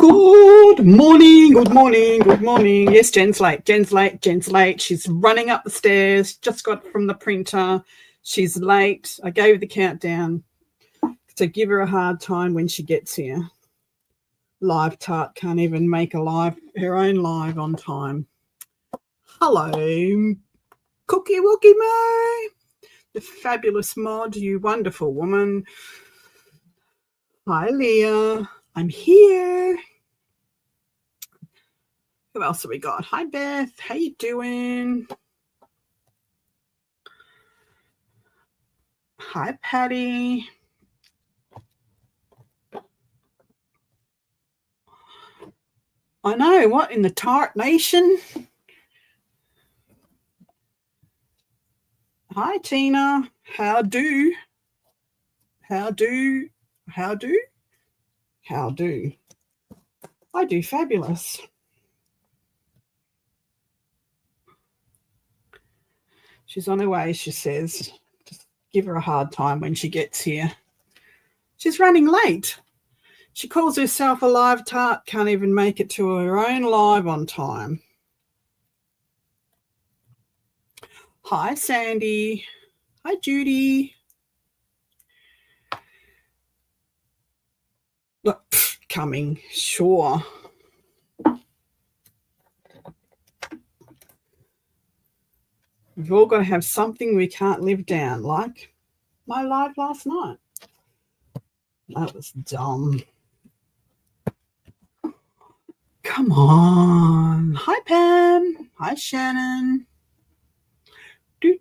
Good morning, good morning, good morning. Yes, Jen's late. She's running up the stairs, just got from the printer. She's late. I gave the countdown to give her a hard time when she gets here. Live Tart can't even make her own live on time. Hello, Cookie Wookie Mo, the fabulous mod, you wonderful woman. Hi, Leah. I'm here. Who else have we got? Hi, Beth. How you doing? Hi, Patty. I know, what in the Tart Nation? Hi, Tina. How do? I do fabulous. She's on her way, she says. Just give her a hard time when she gets here. She's running late. She calls herself a live tart, can't even make it to her own live on time. Hi, Sandy. Hi, Judy. Look, coming, sure. We've all got to have something we can't live down, like my live last night. That was dumb. Come on. Hi, Pam. Hi, Shannon. I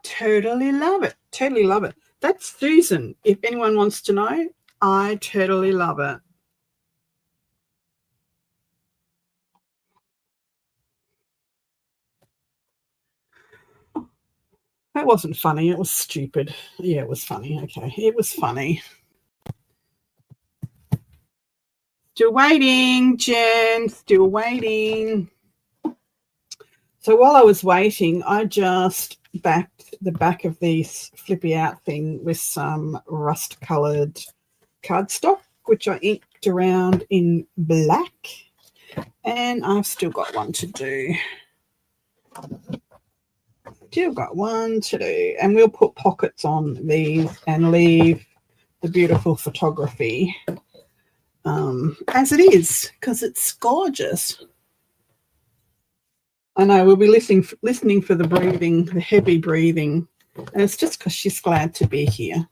totally love it. Totally love it. That's Susan. If anyone wants to know, I totally love it. That wasn't funny. It was stupid. Yeah, it was funny. Okay, it was funny. Still waiting, Jen. Still waiting. So while I was waiting, I just backed the back of this flippy out thing with some rust-coloured cardstock, which I inked around in black. And I've still got one to do. Still got one to do. And we'll put pockets on these and leave the beautiful photography as it is, because it's gorgeous. I know, we'll be listening for the breathing, the heavy breathing. And it's just because she's glad to be here.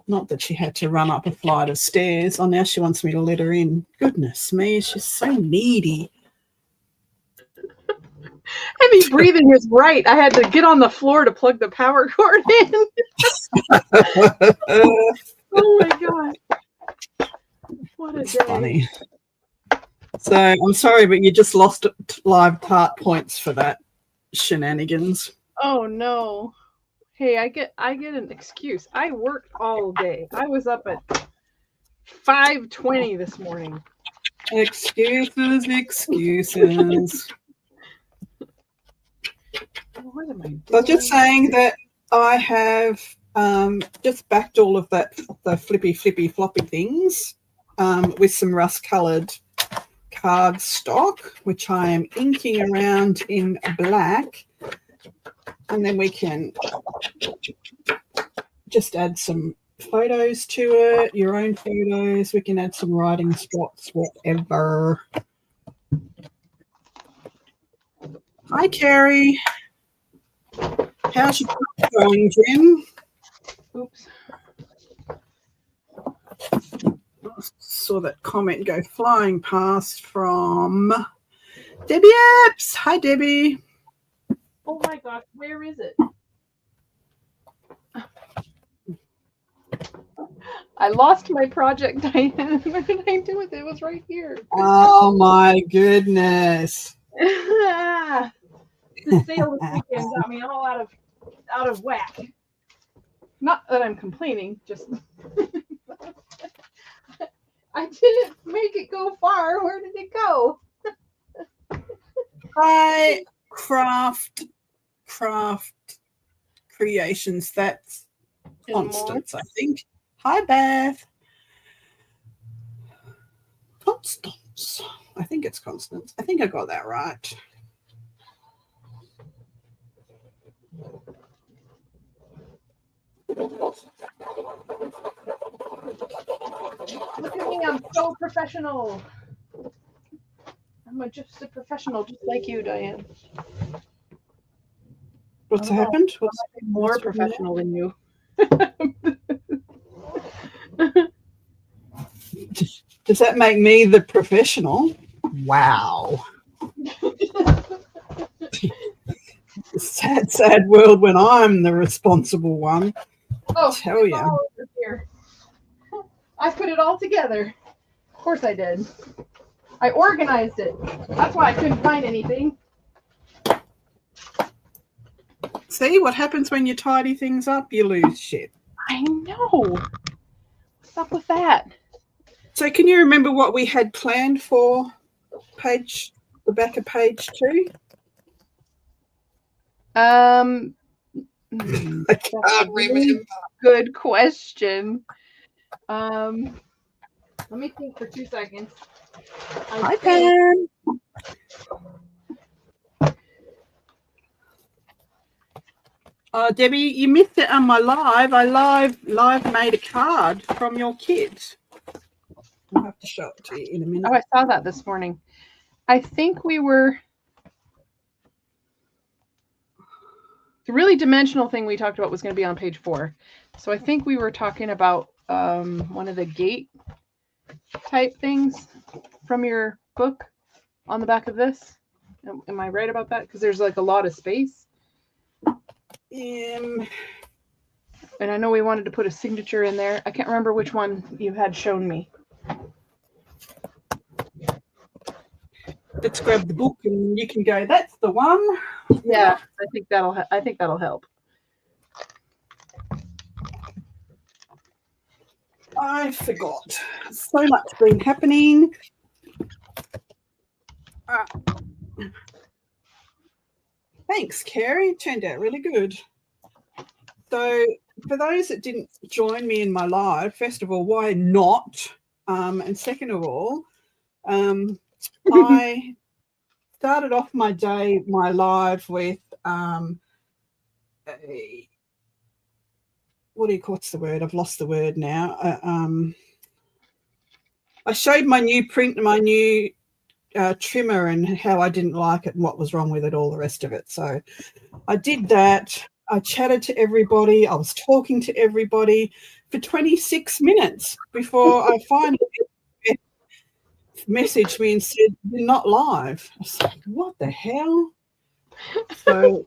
Not that she had to run up a flight of stairs. Oh, now she wants me to let her in. Goodness me, she's so needy. Heavy breathing is right. I had to get on the floor to plug the power cord in. Oh, my God. What a It's day. funny. So I'm sorry, but you just lost live tart points for that shenanigans. Oh no. Hey, I get an excuse. I worked all day. I was up at 5:20 this morning. Excuses. What am I doing? So just saying that I have just backed all of the flippy floppy things with some rust-coloured cardstock, which I am inking around in black, and then we can just add some photos to it, your own photos. We can add some writing spots, whatever. Hi, Carrie. How's your book going, Jen? Oops. Saw that comment go flying past from Debbie Apps. Hi, Debbie. Oh my God, where is it? I lost my project. What did I do with it? It was right here. Oh my goodness. The sale this weekend got me all out of whack. Not that I'm complaining, just I didn't make it go far. Where did it go? Hi, Craft Creations. That's Constance, I think. Hi, Beth. Constance. I think it's Constance. I think I got that right. Look at me, I'm so professional. I'm just a professional, just like you, Diane. What's happened? I'm more professional than you. Does that make me the professional? Wow. Sad, sad world when I'm the responsible one. Oh, Tell you. Here. I put it all together. Of course I did. I organized it. That's why I couldn't find anything. See what happens when you tidy things up? You lose shit. I know. What's up with that? So can you remember what we had planned for the back of page 2? I can't remember. Good question. Let me think for 2 seconds. Hi, Pam. Debbie, you missed it on my live. I live made a card from your kids. I'll have to show it to you in a minute. Oh, I saw that this morning. I think we were... The really dimensional thing we talked about was going to be on page 4. So I think we were talking about one of the gate type things from your book on the back of this. Am I right about that? Because there's like a lot of space. And I know we wanted to put a signature in there. I can't remember which one you had shown me. Let's grab the book and you can go, that's the one. Yeah, I think that'll help. I forgot. So much been happening. Thanks, Carrie. It turned out really good. So for those that didn't join me in my live, first of all, why not? And second of all, I started off my live with what's the word? I've lost the word now. I showed my new trimmer and how I didn't like it and what was wrong with it, all the rest of it. So I did that. I chatted to everybody. I was talking to everybody for 26 minutes before I finally messaged me and said, you're not live. I was like, what the hell? So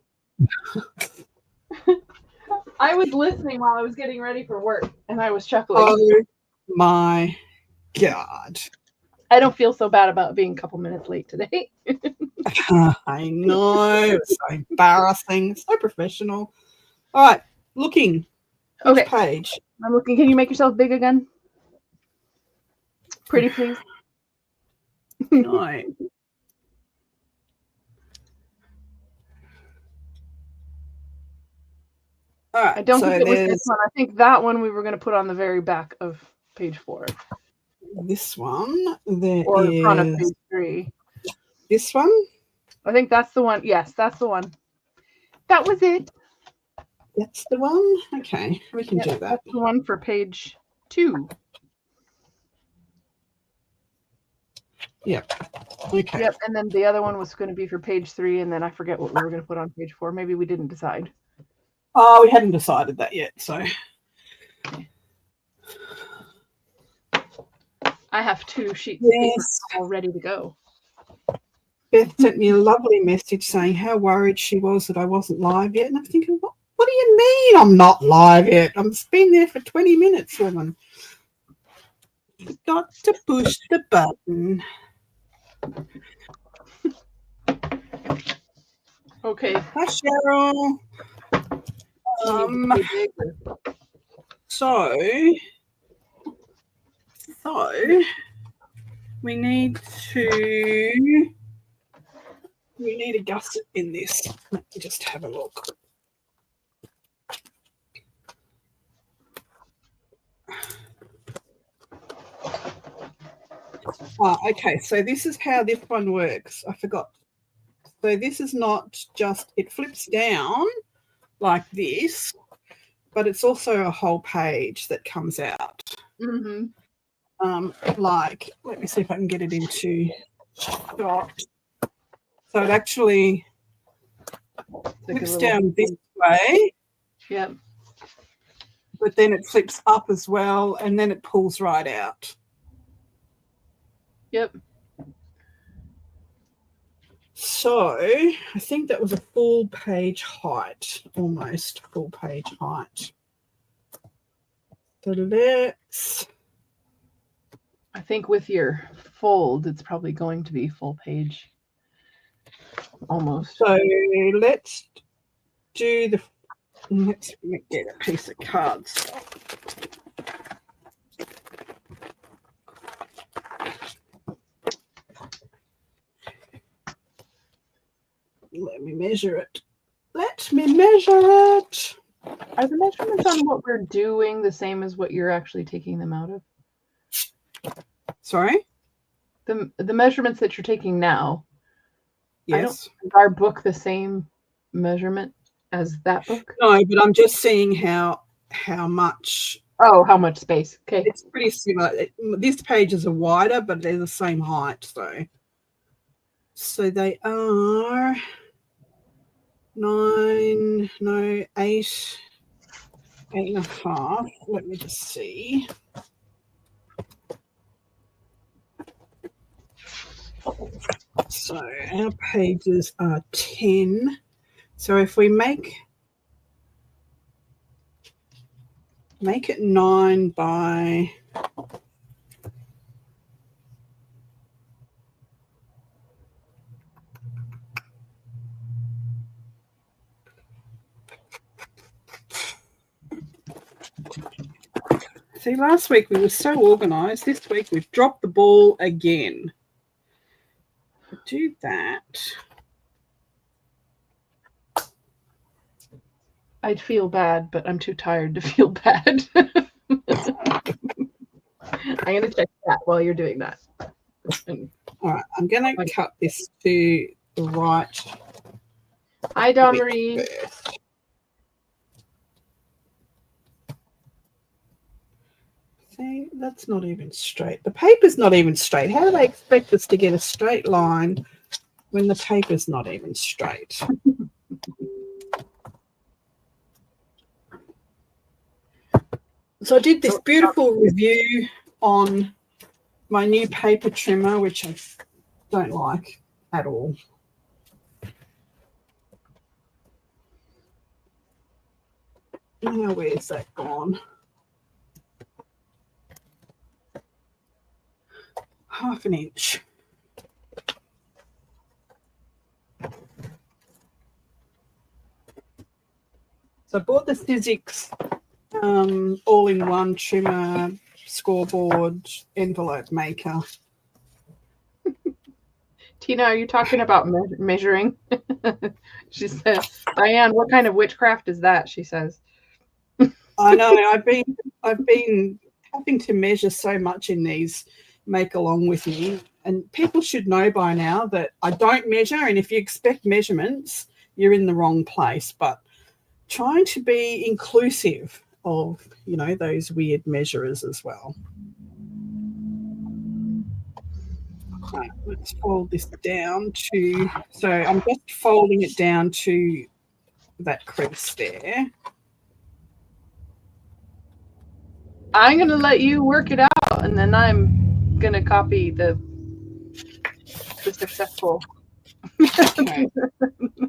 I was listening while I was getting ready for work and I was chuckling. Oh my God. I don't feel so bad about being a couple minutes late today. I know. It's so embarrassing. So professional. All right. Looking. Which page? I'm looking. Can you make yourself big again? Pretty, please. No. All right. I don't think it was this one. I think that one we were going to put on the very back of page 4. This one. There or is front of page 3. This one? I think that's the one. Yes, that's the one. That was it. That's the one? Okay, we can do that. That's the one for page 2. Yep. Okay. Yep, and then the other one was going to be for page 3, and then I forget what we were going to put on page 4. Maybe we didn't decide. Oh, we hadn't decided that yet, so. I have 2 sheets of paper all ready to go. Beth sent me a lovely message saying how worried she was that I wasn't live yet. And I'm thinking, what do you mean I'm not live yet? I've been there for 20 minutes, woman. You've got to push the button. Okay. Hi, Cheryl. So we need a gusset in this. Let me just have a look. Okay, so this is how this one works. I forgot. So this is not just, it flips down like this, but it's also a whole page that comes out. Mm-hmm. Like, let me see if I can get it into shot. So it actually flips down this way. Yep. But then it flips up as well, and then it pulls right out. Yep. So I think that was a full page height, almost full page height. So let's... I think with your fold, it's probably going to be full page. Almost. So let's do the... Let's get a piece of cards. Let me measure it. Let me measure it. Are the measurements on what we're doing the same as what you're actually taking them out of? Sorry? The measurements that you're taking now. Yes. Is our book the same measurement as that book? No, but I'm just seeing how much. Oh, how much space. Okay. It's pretty similar. This pages are wider, but they're the same height, though. So they are 8.5. Let me just see. So our pages are 10. So if we make it 9 by... See, last week we were so organised. This week we've dropped the ball again. Do that. I'd feel bad, but I'm too tired to feel bad. I'm going to check that while you're doing that. All right, I'm going to cut this to the right. Hi, Dawn Marie. See, that's not even straight. The paper's not even straight. How do they expect us to get a straight line when the paper's not even straight? So I did this beautiful review on my new paper trimmer, which I don't like at all. Now, where's that gone? Half an inch. So I bought the Physics all-in-one trimmer, scoreboard, envelope maker. Tina, are you talking about measuring? She says, Diane, what kind of witchcraft is that? She says. I know. I've been having to measure so much in these make along with me, and people should know by now that I don't measure, and if you expect measurements, you're in the wrong place. But trying to be inclusive of, you know, those weird measurers as well. Right, let's fold this down to, so I'm just folding it down to that crease there. I'm going to let you work it out, and then I'm going to copy the successful Okay.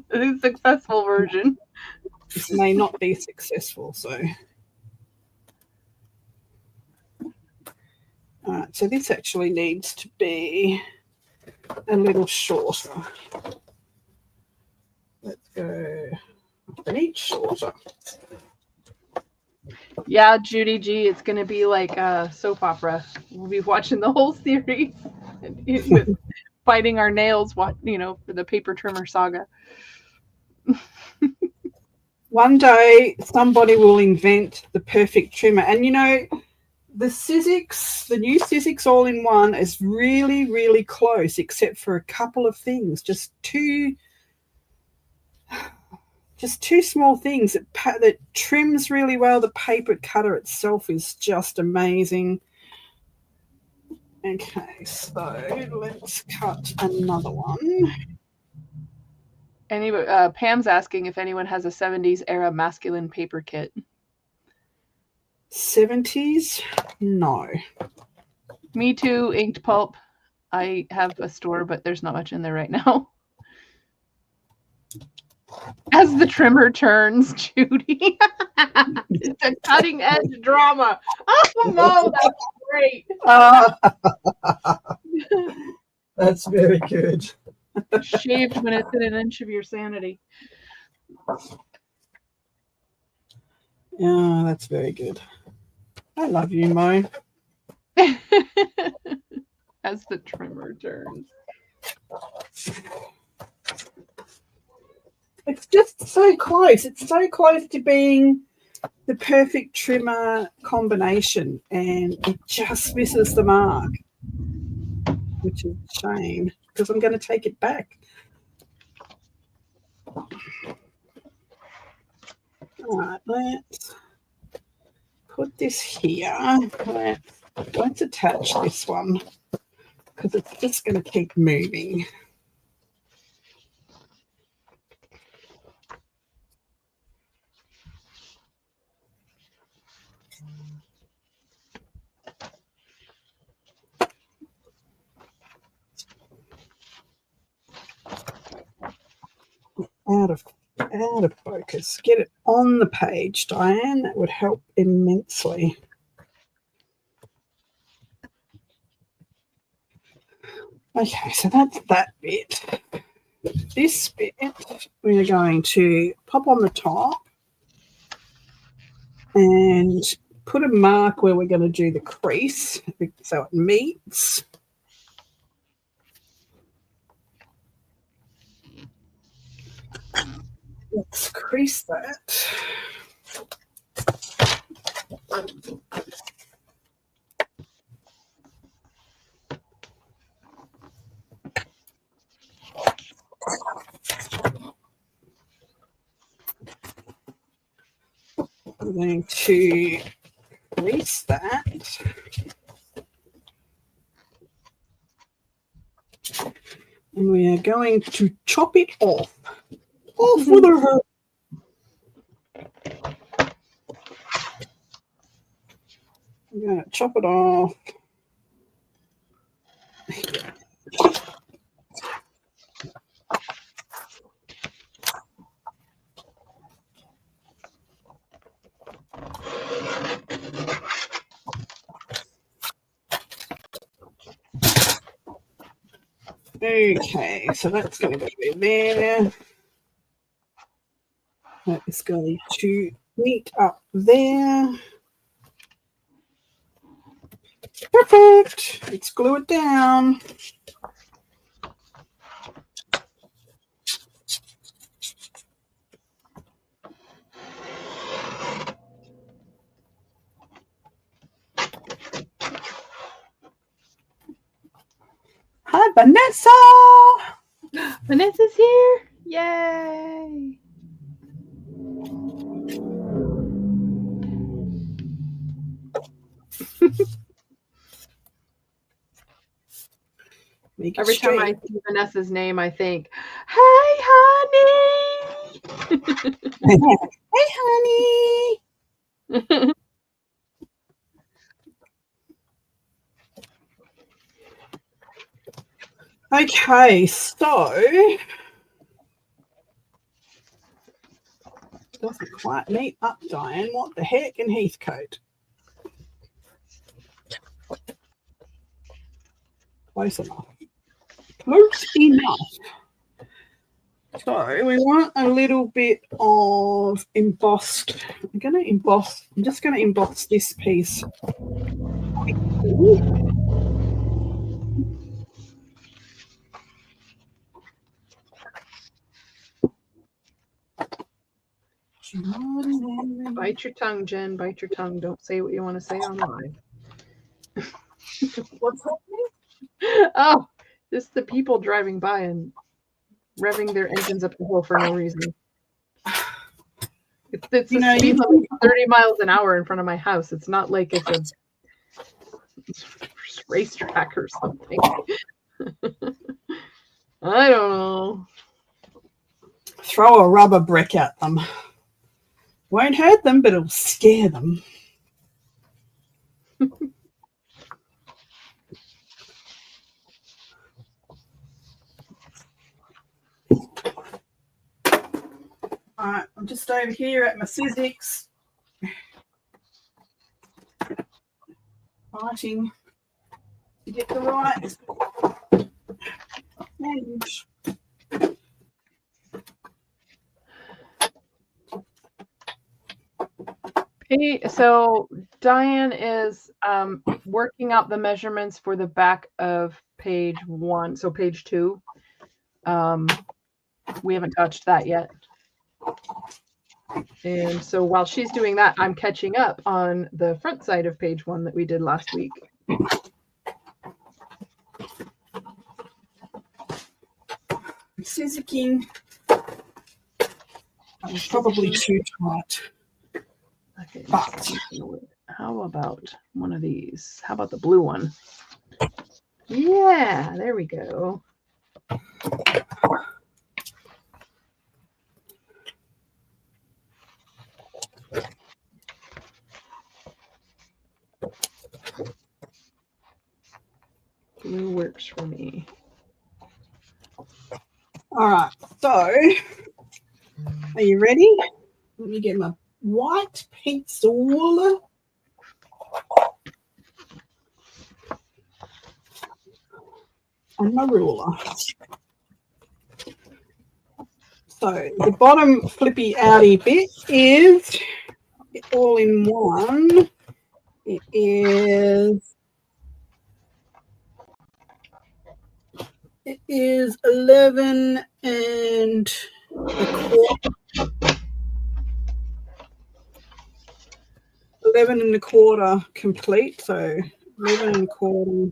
the successful version. This may not be successful, so. All right, so this actually needs to be a little shorter. Let's go an inch shorter. Yeah, Judy G, it's going to be like a soap opera. We'll be watching the whole series with biting our nails, you know, for the paper trimmer saga. One day somebody will invent the perfect trimmer. And, you know, the Sizzix, the new Sizzix all-in-one is really, really close, except for a couple of things. Just two small things that trims really well. The paper cutter itself is just amazing. Okay, so let's cut another one. Pam's asking if anyone has a 70s era masculine paper kit. 70s? No. Me too, inked pulp. I have a store, but there's not much in there right now. As the trimmer turns, Judy. It's a cutting edge drama. Oh, no, that's great. That's very good. Shaved when it's in an inch of your sanity. Yeah, that's very good. I love you, Mo. As the trimmer turns. It's just so close. It's so close to being the perfect trimmer combination, and it just misses the mark, which is a shame because I'm going to take it back. All right, let's put this here. Let's attach this one because it's just going to keep moving. Out of focus. Get it on the page, Diane. That would help immensely. Okay, so that's that bit. This bit we are going to pop on the top and put a mark where we're going to do the crease so it meets. Let's crease that. I'm going to crease that. And we are going to chop it off. Off with her. I'm going to chop it off. Okay, so that's going to be there. That is going to meet up there. Perfect. Let's glue it down. Hi, Vanessa. Vanessa's here. Yay. Every time I see Vanessa's name, I think, hey, honey. Hey, honey. Okay, so doesn't quite meet up, Diane. What the heck in Heathcote? Close enough. Close enough. So we want a little bit of embossed. I'm just going to emboss this piece. Bite your tongue, Jen. Bite your tongue. Don't say what you want to say online. What's happening? Oh, just the people driving by and revving their engines up the hill for no reason. It's You a know, speed limit of 30 miles an hour in front of my house. It's not like it's a racetrack or something. I don't know. Throw a rubber brick at them. Won't hurt them, but it'll scare them. Alright, I'm just over here at my Sizzix. Fighting to get the right edge. So Diane is working out the measurements for the back of page 1, so page 2. We haven't touched that yet. And so while she's doing that, I'm catching up on the front side of page 1 that we did last week. Sizzicking. That was probably too tight. Okay, how about one of these? How about the blue one? Yeah, there we go. Blue works for me. All right, so are you ready? Let me get my white pencil. And my ruler. So the bottom flippy outy bit is all in one. It is 11 and a quarter. 11 and a quarter complete. So 11 and a quarter.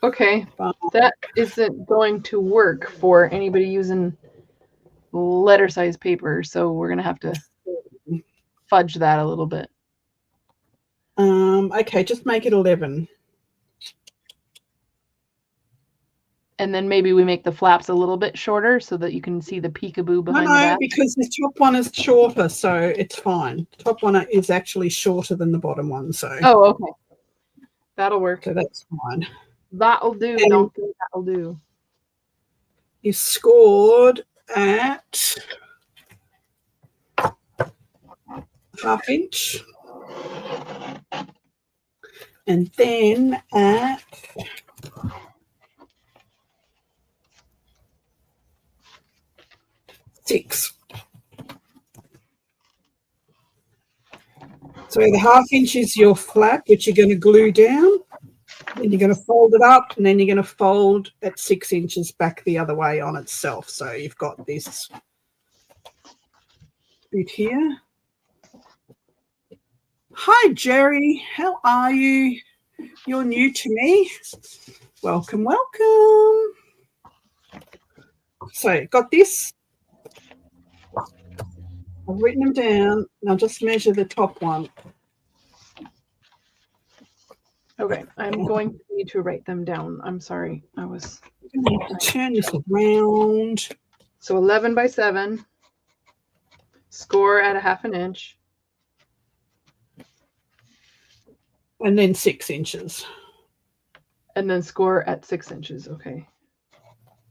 Okay, that isn't going to work for anybody using letter size paper, so we're gonna have to fudge that a little bit. Okay, just make it 11. And then maybe we make the flaps a little bit shorter so that you can see the peekaboo behind the back. No, because the top one is shorter, so it's fine. The top one is actually shorter than the bottom one, so. Oh, okay. That'll work. So that's fine. That'll do. And Donkey, that'll do. You scored at ½ inch. And then at six. So the ½ inch is your flap, which you're going to glue down. Then you're going to fold it up, and then you're going to fold at 6 inches back the other way on itself. So you've got this bit here. Hi, Jerry. How are you? You're new to me. Welcome, welcome. So got this. I've written them down. Now just measure the top one. Okay, I'm going to need to write them down. I'm sorry. I was going to turn this around. So 11 by 7. Score at ½ inch. And then 6 inches. And then score at 6 inches. Okay.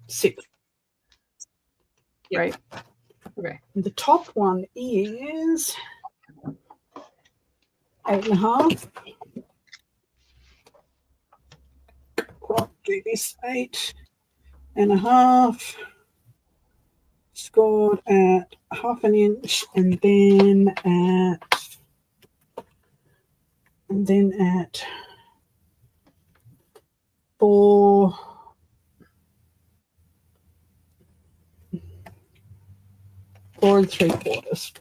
6. Yep. Right. Okay. And the top one is 8.5. I'll do this 8.5. Scored at ½ inch, and then at 4 3/4.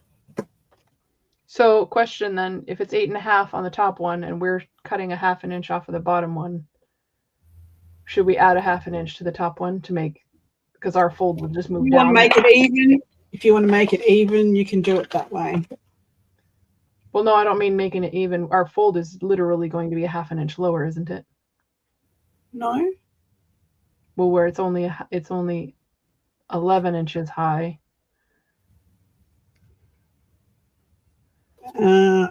So question then, if it's 8.5 on the top one and we're cutting 1/2 inch off of the bottom one, should we add 1/2 inch to the top one to make, because our fold will just move You down? want to make it even? If you want to make it even, you can do it that way. Well, no, I don't mean making it even. Our fold is literally going to be 1/2 inch lower, isn't it? No. Well, where it's only 11 inches high.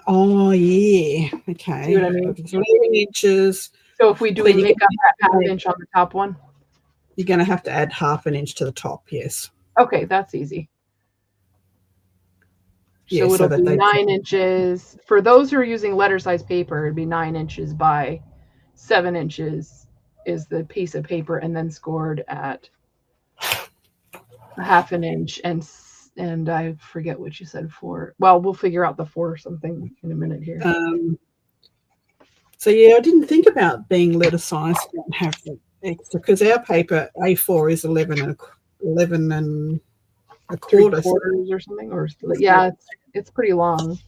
Oh yeah. Okay. See what I mean? 11 inches. So if we do make up that 1/2 inch on the top one, you're going to have to add 1/2 inch to the top. Yes. Okay, that's easy. Yeah, so it'll be 9 inches. For those who are using letter size paper, it'd be 9 inches by 7 inches is the piece of paper, and then scored at 1/2 inch. And I forget what you said for. Well, we'll figure out the 4 something in a minute here. So yeah, I didn't think about being letter size and have the extra, because our paper A4 is 11 and a quarter. 3/4 or something, or yeah, it's pretty long.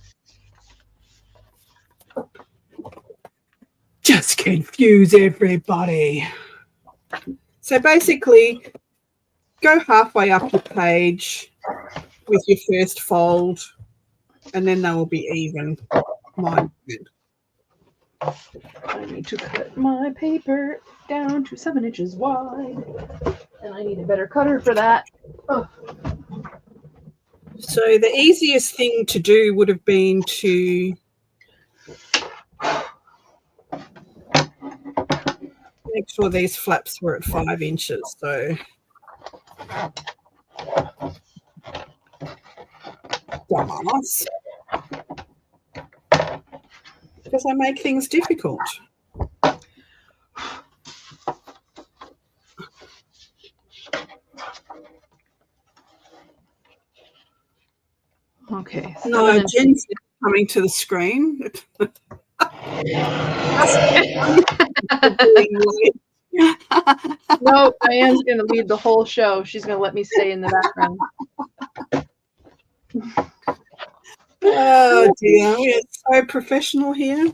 Just confuse everybody. So basically, go halfway up your page with your first fold, and then they will be even. Mine. I need to cut my paper down to 7 inches wide, and I need a better cutter for that. Oh. So the easiest thing to do would have been to make sure these flaps were at 5 inches. So dumbass. Because I make things difficult. Okay. No, Jen's coming to the screen. No, Diane's going to lead the whole show. She's going to let me stay in the background. Oh dear, we are so professional here.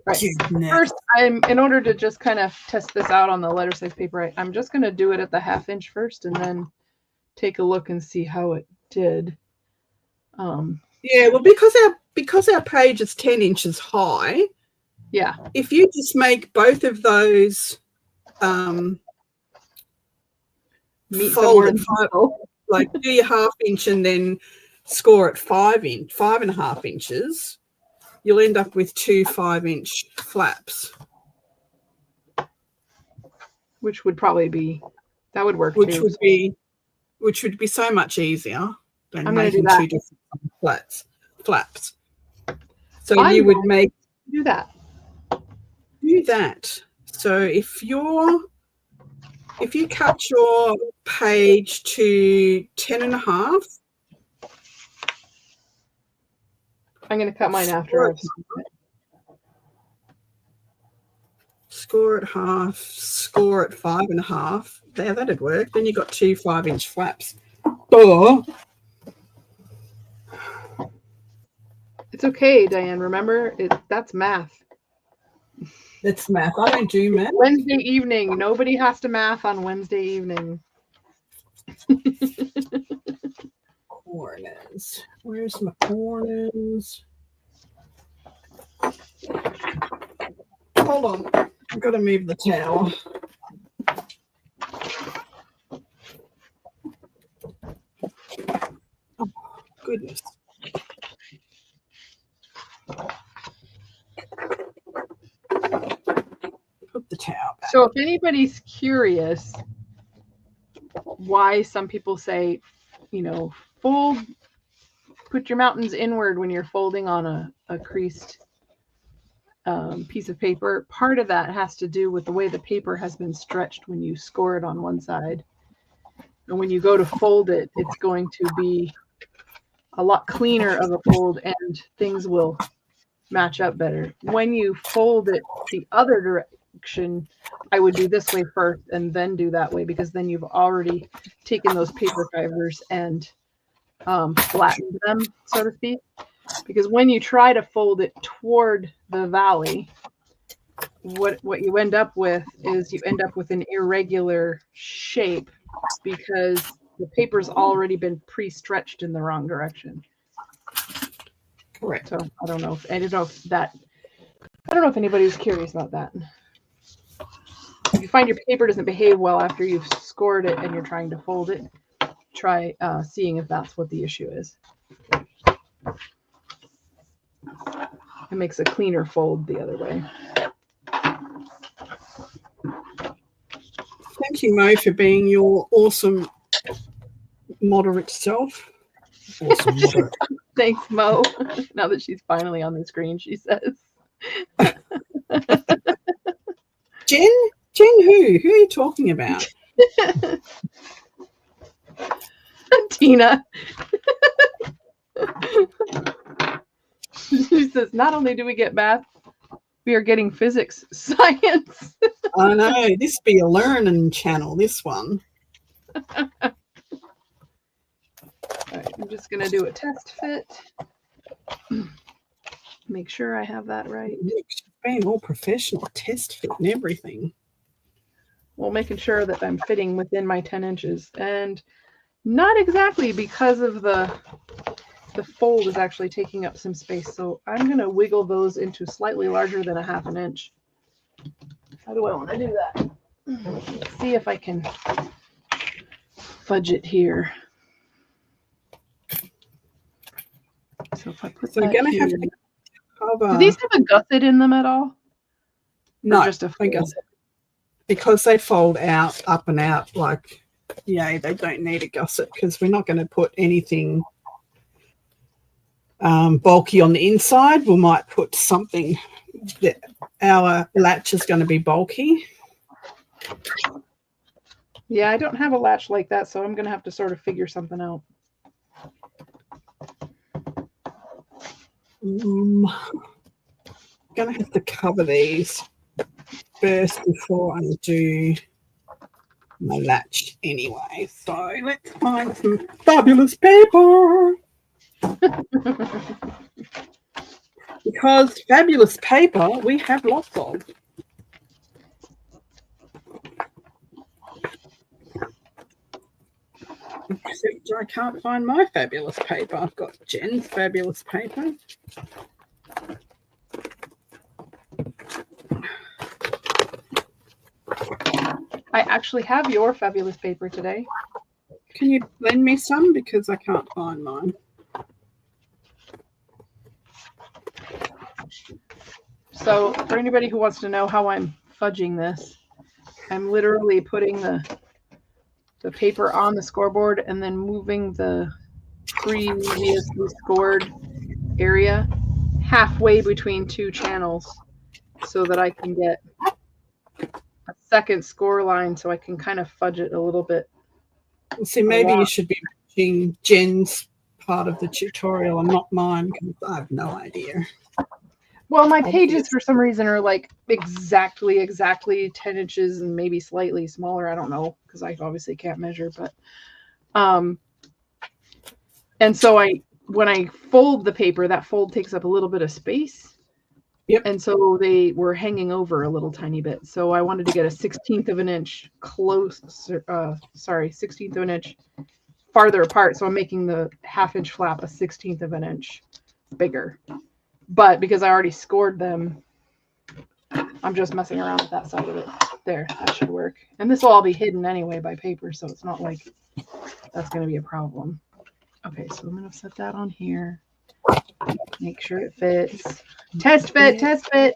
Right. First, in order to just kind of test this out on the letter size paper, I'm just going to do it at the 1/2 inch first, and then take a look and see how it did. Yeah, well, because our page is 10 inches high. Yeah. If you just make both of those meet somewhere in the middle, like do your 1/2 inch and then score at 5.5 inches, you'll end up with 2 5-inch flaps, which would probably be, that would work which too. Which would be so much easier than I'm making 2 different flaps. So I'm you would do that. So if you cut your page to 10.5, I'm going to cut mine after. Score at 1/2, score at 5.5. There, that'd work. Then you got 2 5-inch flaps. Oh. It's okay, Diane. Remember, that's math. That's math. I don't do math. Wednesday evening. Nobody has to math on Wednesday evening. Corners. Where's my corners? Hold on. I've got to move the towel. Oh, goodness. Put the towel back. So if anybody's curious why some people say, put your mountains inward when you're folding on a creased piece of paper, part of that has to do with the way the paper has been stretched when you score it on one side. And when you go to fold it, it's going to be a lot cleaner of a fold, and things will match up better. When you fold it the other direction, direction, I would do this way first and then do that way, because then you've already taken those paper fibers and flattened them, so to speak. Because when you try to fold it toward the valley, what you end up with is you end up with an irregular shape because the paper's already been pre-stretched in the wrong direction. Correct. So I don't know if anybody's curious about that. If you find your paper doesn't behave well after you've scored it and you're trying to fold it, try seeing if that's what the issue is. It makes a cleaner fold the other way. Thank you, Mo, for being your awesome moderate self. Awesome moderate. Thanks, Mo. Now that she's finally on the screen, she says. Jen? Jen who? Who are you talking about? Tina. She says, not only do we get math, we are getting physics, science. I know, this be a learning channel, this one. All right, I'm just going to do a test fit. Make sure I have that right. She's being all professional, test fit and everything. Well, making sure that I'm fitting within my 10 inches. And not exactly, because of the fold is actually taking up some space. So I'm going to wiggle those into slightly larger than a 1/2 inch. How do I want to do that? Let's see if I can fudge it here. So if I put So that you're going to here, have to cover. do these have a gusset in them at all? No, just a fold? gusset. Because they fold out, up and out, like, yeah, they don't need a gusset because we're not going to put anything bulky on the inside. We might put something that our latch is going to be bulky. Yeah, I don't have a latch like that, so I'm going to have to sort of figure something out. I'm going to have to cover these first before I do my latch anyway. So let's find some fabulous paper. Because fabulous paper we have lots of. Except I can't find my fabulous paper. I've got Jen's fabulous paper. I actually have your fabulous paper today. Can you lend me some? Because I can't find mine. So for anybody who wants to know how I'm fudging this, I'm literally putting the paper on the scoreboard and then moving the previously scored area halfway between two channels so that I can get a second score line, so I can kind of fudge it a little bit. See, maybe you should be watching Jen's part of the tutorial and not mine, because I have no idea. Well, my pages for some reason are like exactly 10 inches and maybe slightly smaller. I don't know, because I obviously can't measure, but and so when I fold the paper, that fold takes up a little bit of space. Yep. And so they were hanging over a little tiny bit. So I wanted to get a 1/16 of an inch closer, 1/16 of an inch farther apart. So I'm making the 1/2 inch flap a 1/16 of an inch bigger. But because I already scored them, I'm just messing around with that side of it. There, that should work. And this will all be hidden anyway by paper, so it's not like that's going to be a problem. Okay, so I'm going to set that on here. Make sure it fits. Test fit, test fit.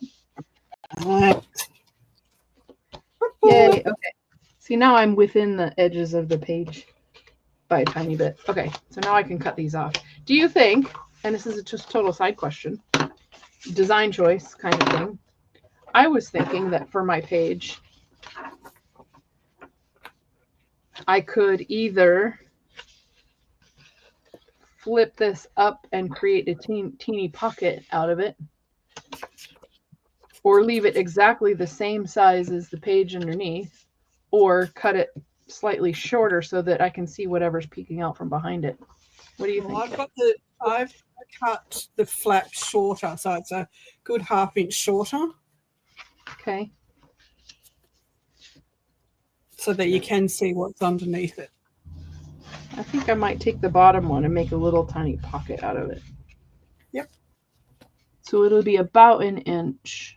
Yay, okay. See, now I'm within the edges of the page by a tiny bit. Okay, so now I can cut these off. Do you think, and this is just a total side question, design choice kind of thing, I was thinking that for my page, I could either flip this up and create a teeny pocket out of it, or leave it exactly the same size as the page underneath, or cut it slightly shorter so that I can see whatever's peeking out from behind it. What do you think? I've cut the flap shorter, so it's a good 1/2 inch shorter. Okay. So that you can see what's underneath it. I think I might take the bottom one and make a little tiny pocket out of it. Yep. So it'll be about 1 inch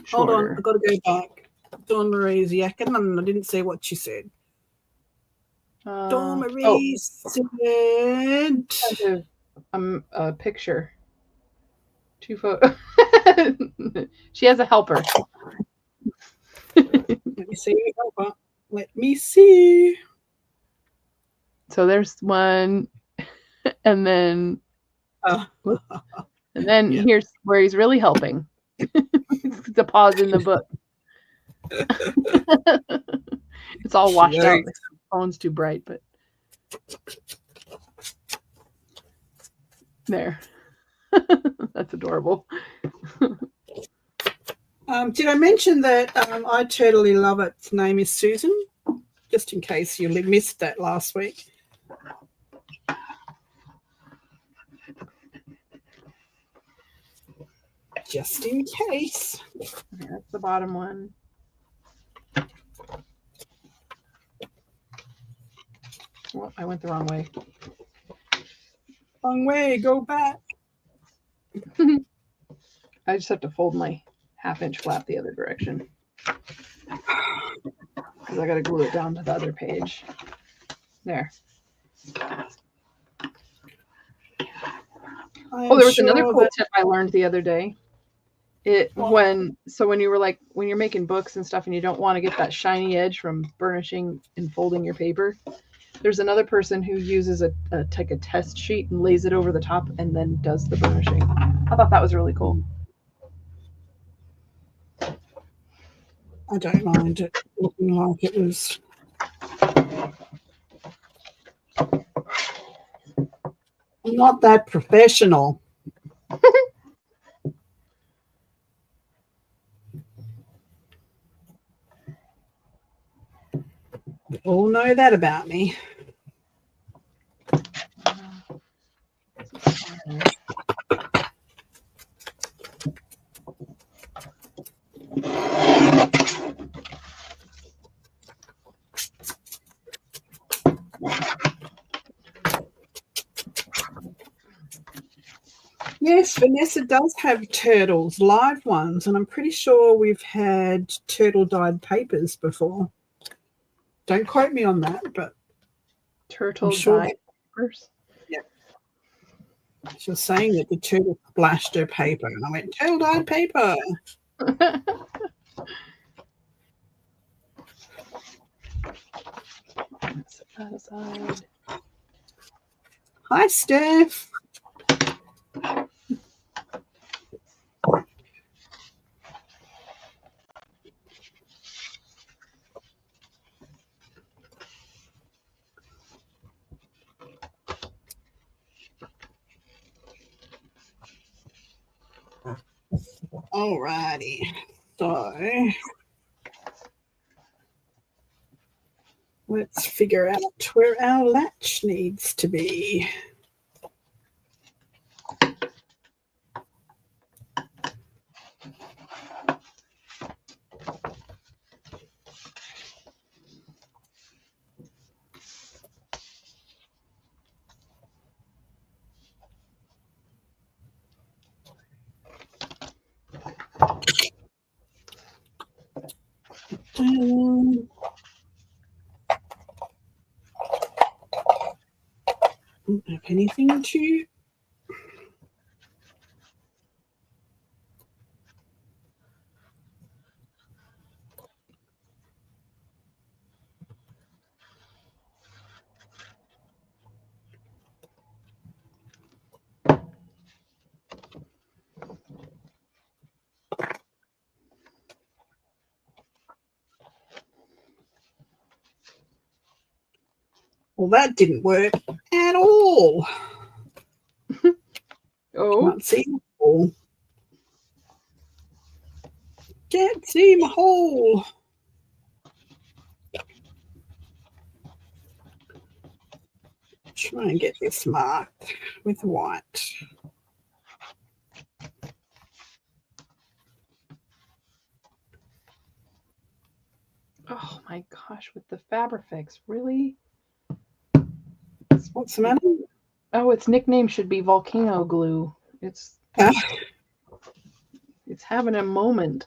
shorter. Hold on, I've got to go back. Dawn Marie's yakking, and I didn't see what she said. Dawn Marie said a picture. 2 photos. She has a helper. Let me see. Let me see. So there's one, and then here's where he's really helping. It's a pause in the book. It's all washed out. The phone's too bright, but there. That's adorable. Did I mention that I totally love its name is Susan? Just in case you missed that last week. Just in case. Okay, that's the bottom one. Oh, I went the wrong way. Wrong way, go back. I just have to fold my 1/2 inch flap the other direction, because I got to glue it down to the other page. There. Oh, there was another cool tip I learned the other day. When you're making books and stuff and you don't want to get that shiny edge from burnishing and folding your paper, there's another person who uses a test sheet and lays it over the top and then does the burnishing. I thought that was really cool. I don't mind it looking like it was. I'm not that professional. You all know that about me. Yes, Vanessa does have turtles, live ones, and I'm pretty sure we've had turtle dyed papers before. Don't quote me on that, but turtle dyed papers. Yeah. She was saying that the turtle splashed her paper, and I went, turtle dyed paper. Set that aside. Hi, Steph. Alrighty, so let's figure out where our latch needs to be. Don't have anything to. Well, that didn't work at all. Oh, Can't see it all. Can't see my hole. Try and get this marked with white. Oh my gosh, with the Fabrifix, really? What's the matter? Oh, its nickname should be Volcano Glue. It's having a moment.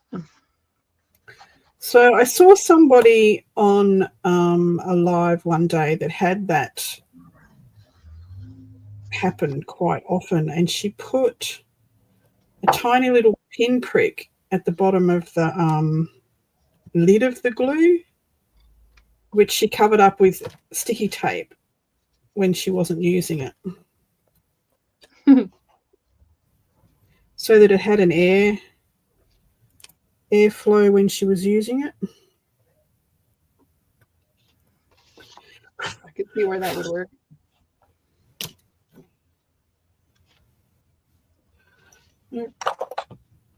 So I saw somebody on a live one day that had that happen quite often, and she put a tiny little pinprick at the bottom of the lid of the glue, which she covered up with sticky tape when she wasn't using it. So that it had an airflow when she was using it. I could see where that would work.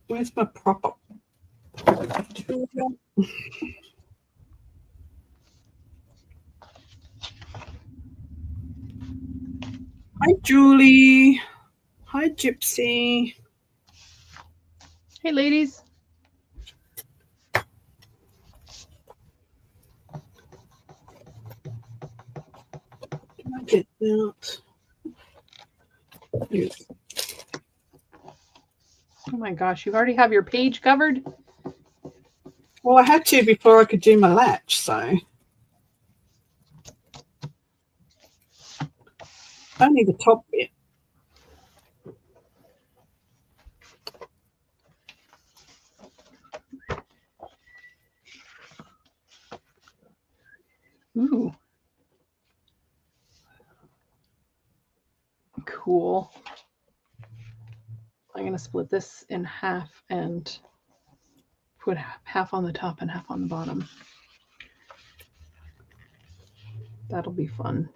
Where's my proper? Hi, Julie. Hi, Gypsy. Hey, ladies. Can I get out? Yes. Oh my gosh, you already have your page covered? Well, I had to before I could do my latch, so. Only the top bit. Ooh. Cool. I'm going to split this in half and put half on the top and half on the bottom. That'll be fun.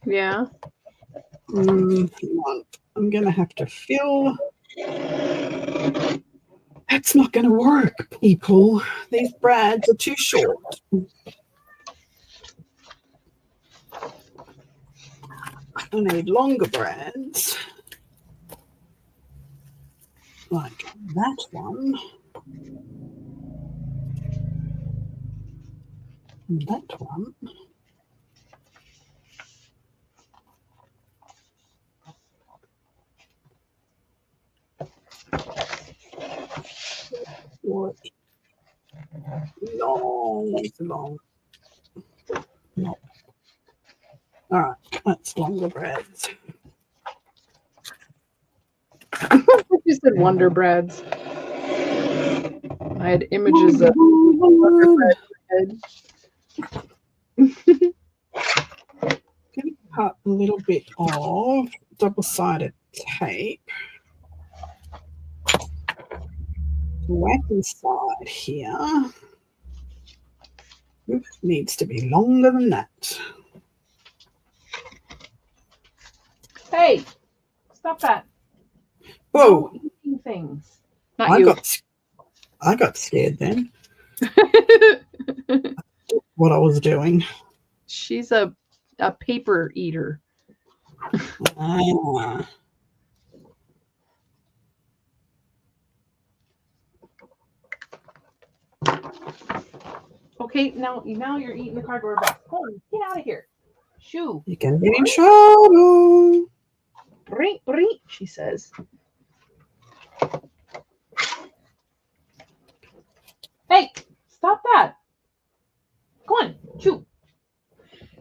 Yeah. Hang on. I'm going to have to fill. That's not going to work, people. These brads are too short. I need longer brads. Like that one. And that one. What? Long. No. All right, that's longer brads. You said Wonder Breads. I had images of Wonder Bread in my head. Going to cut a little bit of double-sided tape. Whack inside here. Oops, needs to be longer than that. Hey, stop that. Whoa. No eating things. Not you. I got scared then. What I was doing. She's a paper eater. Okay, now you're eating the cardboard box. Come on, get out of here. Shoo. You can get in trouble. Brink, brink, she says. Hey, stop that. Go on, chew.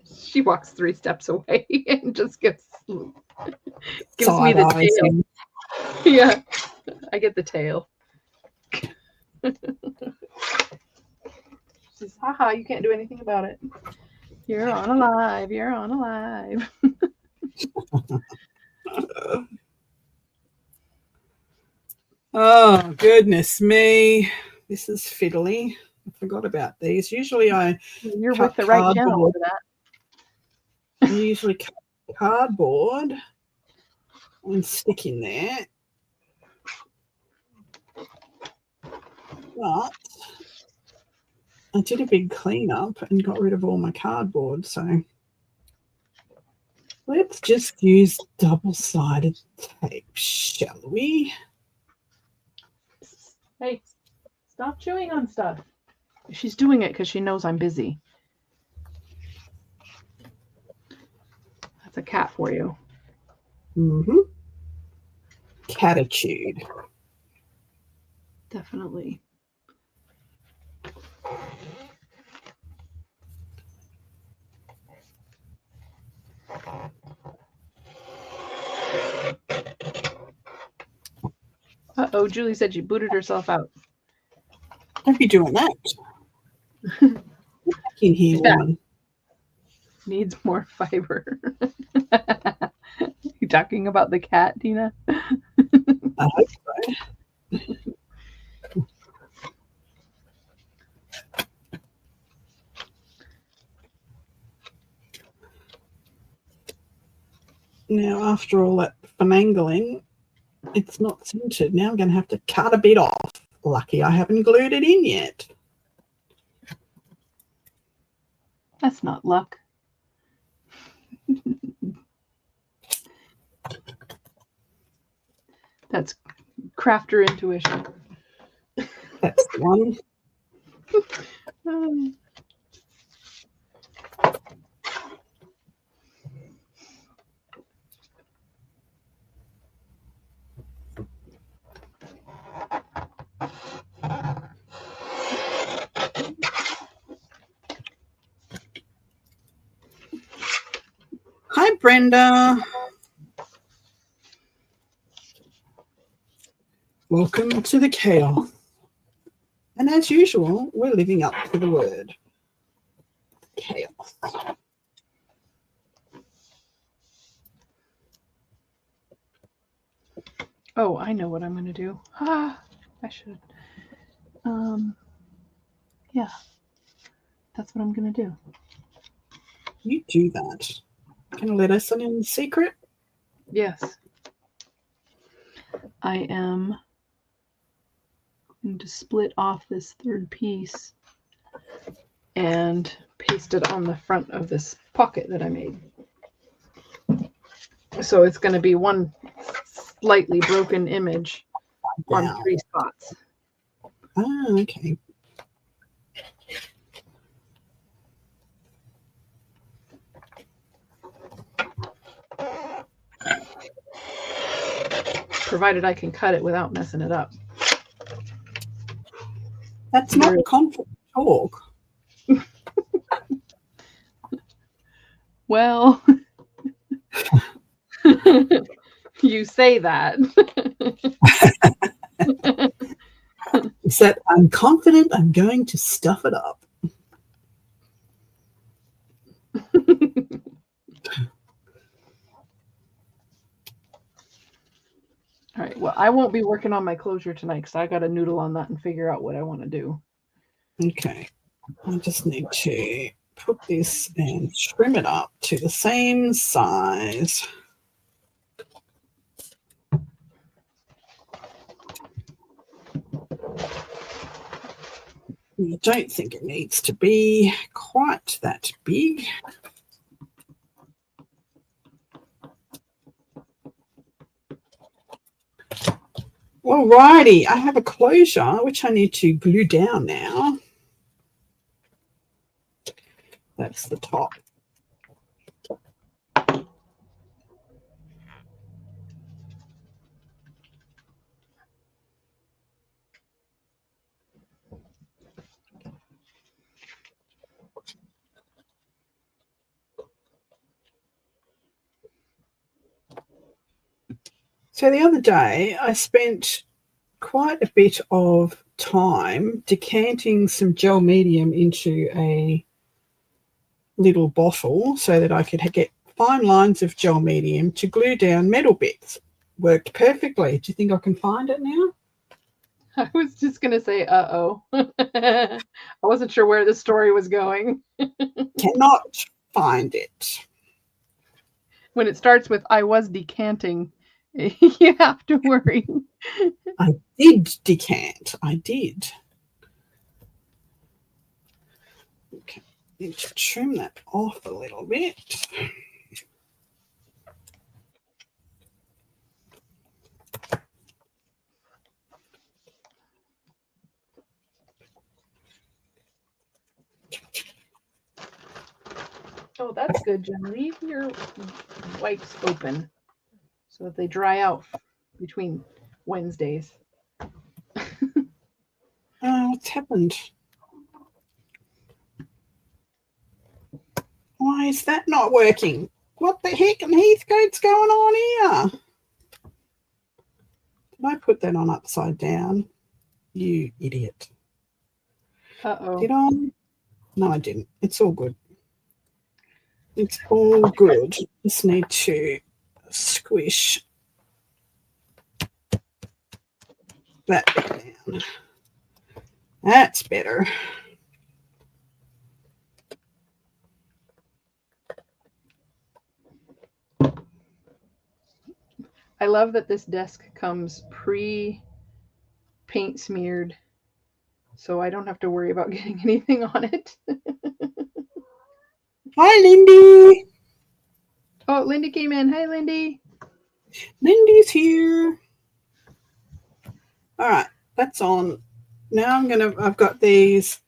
She walks 3 steps away and just gives me the tail. Yeah, I get the tail. She says, haha, you can't do anything about it. You're on alive. You're on alive. Oh, goodness me. This is fiddly. I forgot about these. Usually I You're cut with the right channel cardboard. for that. I usually cut cardboard and stick in there. But I did a big cleanup and got rid of all my cardboard. So let's just use double-sided tape, shall we? Hey, stop chewing on stuff. She's doing it because she knows I'm busy. That's a cat for you. Mm-hmm. Catitude. Definitely. Uh-oh, Julie said she booted herself out. Don't be doing that. Get back in here, woman. Needs more fiber. You talking about the cat, Tina? I hope so. Now, after all that finagling, it's not centered. Now I'm going to have to cut a bit off. Lucky I haven't glued it in yet. That's not luck. That's crafter intuition. That's the one. Hi, Brenda. Welcome to the chaos. And as usual, we're living up to the word. Chaos. Oh, I know what I'm going to do. I should. Yeah. That's what I'm going to do. You do that. Can you let us in on the secret? Yes. I am going to split off this third piece and paste it on the front of this pocket that I made. So it's going to be one slightly broken image on 3 spots. Ah, okay. Provided I can cut it without messing it up. That's not confident talk. Well, you say that. Is that I'm confident I'm going to stuff it up. All right. Well, I won't be working on my closure tonight because I got to noodle on that and figure out what I want to do. Okay. I just need to put this and trim it up to the same size. I don't think it needs to be quite that big. Alrighty, I have a closure which I need to glue down now. That's the top. So the other day I spent quite a bit of time decanting some gel medium into a little bottle so that I could get fine lines of gel medium to glue down metal bits. Worked perfectly. Do you think I can find it now? I was just going to say, uh-oh. I wasn't sure where the story was going. Cannot find it. When it starts with, I was decanting, you have to worry. I did decant. I did. Okay. Need to trim that off a little bit. Oh, that's good, Jen. Leave your wipes open so that they dry out between Wednesdays. What's happened? Why is that not working? What the heck and Heathcote's going on here? Did I put that on upside down? You idiot. Uh-oh. Did I? No, I didn't. It's all good. It's all good. Just need to squish that bit down. That's better. I love that this desk comes pre-paint smeared, so I don't have to worry about getting anything on it. Hi, Lindy. Oh, Lindy came in. Hi, Lindy. Lindy's here. All right, that's on. Now I've got these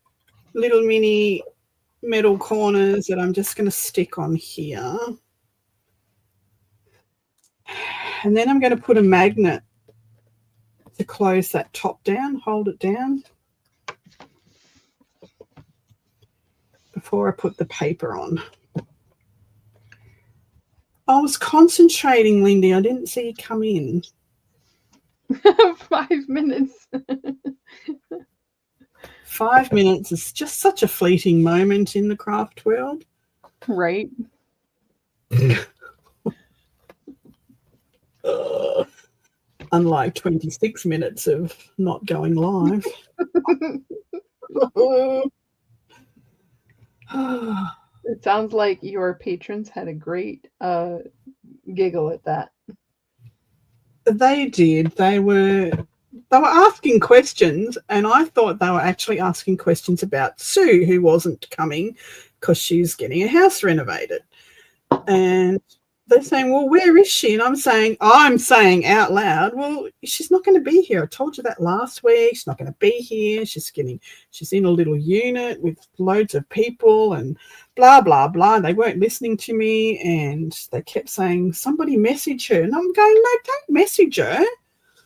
little mini metal corners that I'm just going to stick on here. And then I'm going to put a magnet to close that top down, hold it down before I put the paper on. I was concentrating, Lindy. I didn't see you come in. 5 minutes. 5 minutes is just such a fleeting moment in the craft world. Right. Unlike 26 minutes of not going live. It sounds like your patrons had a great giggle at that. They did. They were asking questions, and I thought they were actually asking questions about Sue, who wasn't coming because she's getting a house renovated. And they're saying, well, where is she? And I'm saying out loud, well, she's not going to be here. I told you that last week. She's not going to be here. She's in a little unit with loads of people and blah, blah, blah. They weren't listening to me, and they kept saying, somebody message her. And I'm going, no, don't message her.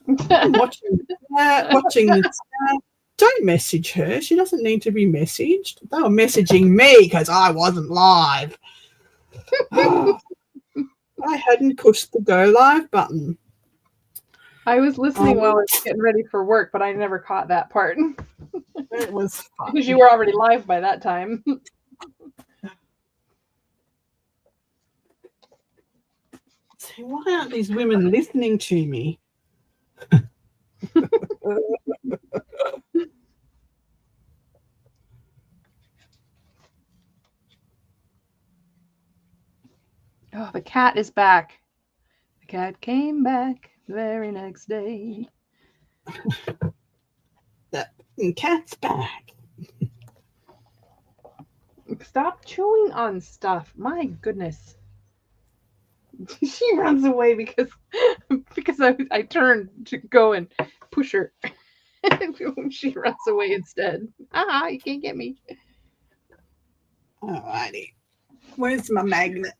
I'm watching the chat. Don't message her. She doesn't need to be messaged. They were messaging me because I wasn't live. I hadn't pushed the go live button. I was listening while I was getting ready for work, but I never caught that part. It was fun. Because you were already live by that time. See, why aren't these women listening to me? Oh, the cat is back. The cat came back the very next day. The cat's back. Stop chewing on stuff. My goodness. She runs away because I turned to go and push her. She runs away instead. Ah, you can't get me. Alrighty. Where's my magnet?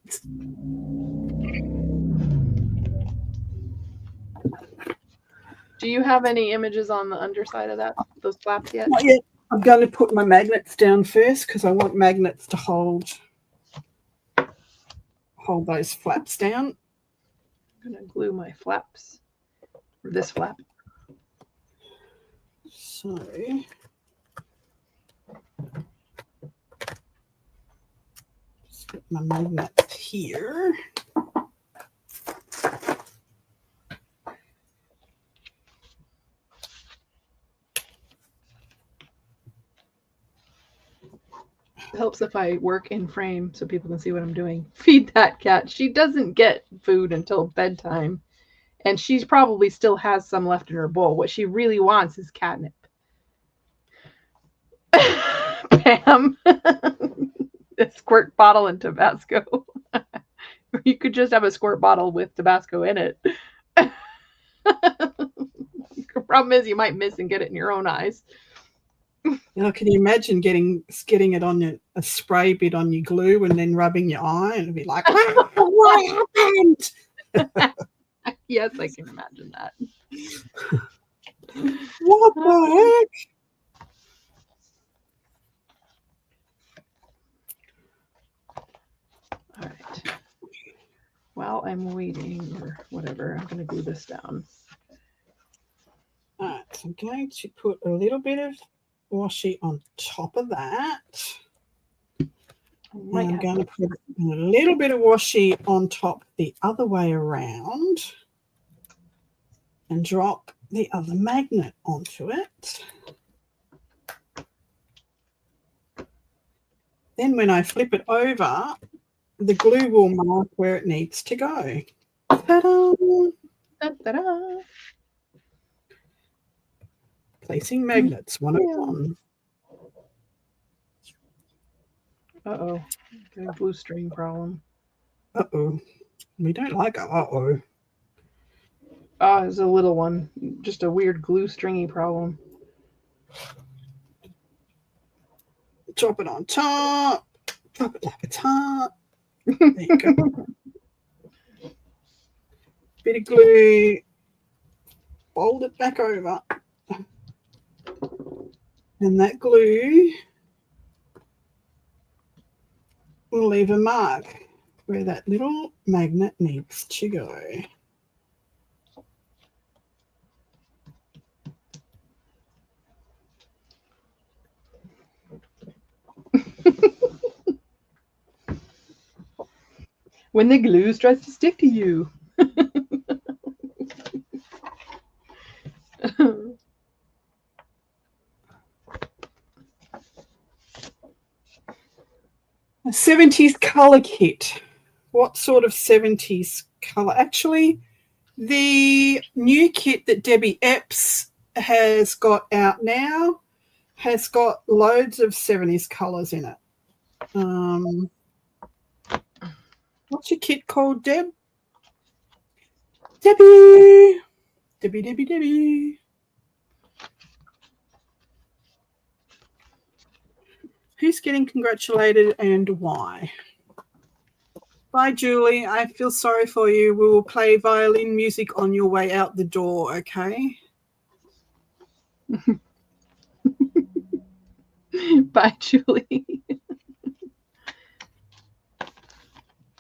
Do you have any images on the underside of those flaps yet? Not yet. I'm going to put my magnets down first because I want magnets to hold those flaps down. I'm going to glue my flaps, or this flap. So just put my magnet here. helps if I work in frame so people can see what I'm doing. Feed that cat. She doesn't get food until bedtime. And she probably still has some left in her bowl. What she really wants is catnip. Pam. A squirt bottle and Tabasco. You could just have a squirt bottle with Tabasco in it. The problem is you might miss and get it in your own eyes. Can you imagine getting it on a spray bit on your glue and then rubbing your eye and it'd be like, what happened? Yes, I can imagine that. What the heck? All right. While I'm waiting or whatever, I'm going to glue this down. All right, so I'm going to put a little bit of washi on top of that. And I'm going to put a little bit of washi on top the other way around and drop the other magnet onto it. Then when I flip it over, the glue will mark where it needs to go. Ta-da! Ta-da! Placing magnets 101. Uh-oh. Got a glue string problem. Uh-oh. We don't like a uh-oh. Oh, it's a little one. Just a weird glue stringy problem. Drop it on top. Drop it like it's hot. There you go. Bit of glue. Fold it back over. And that glue will leave a mark where that little magnet needs to go. When the glue tries to stick to you. A 70s color kit. What sort of 70s color? Actually, the new kit that Debbie Epps has got out now has got loads of 70s colors in it. What's your kit called, Deb? Debbie. Debbie. Who's getting congratulated and why? Bye, Julie. I feel sorry for you. We will play violin music on your way out the door, okay? Bye, Julie.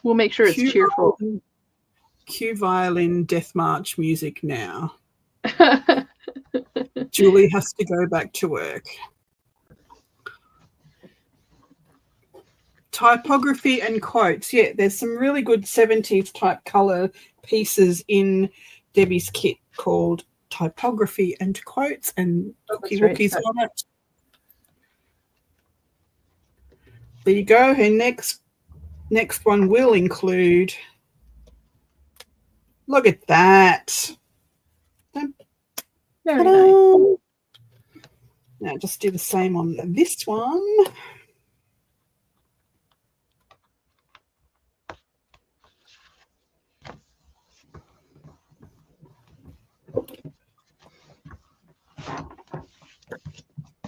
We'll make sure it's cheerful. Cue violin death march music now. Julie has to go back to work. Typography and quotes. Yeah, there's some really good 70s type color pieces in Debbie's kit called Typography and Quotes and cookie wookies on it. There you go. Her next one will include, look at that. Very nice. Now just do the same on this one.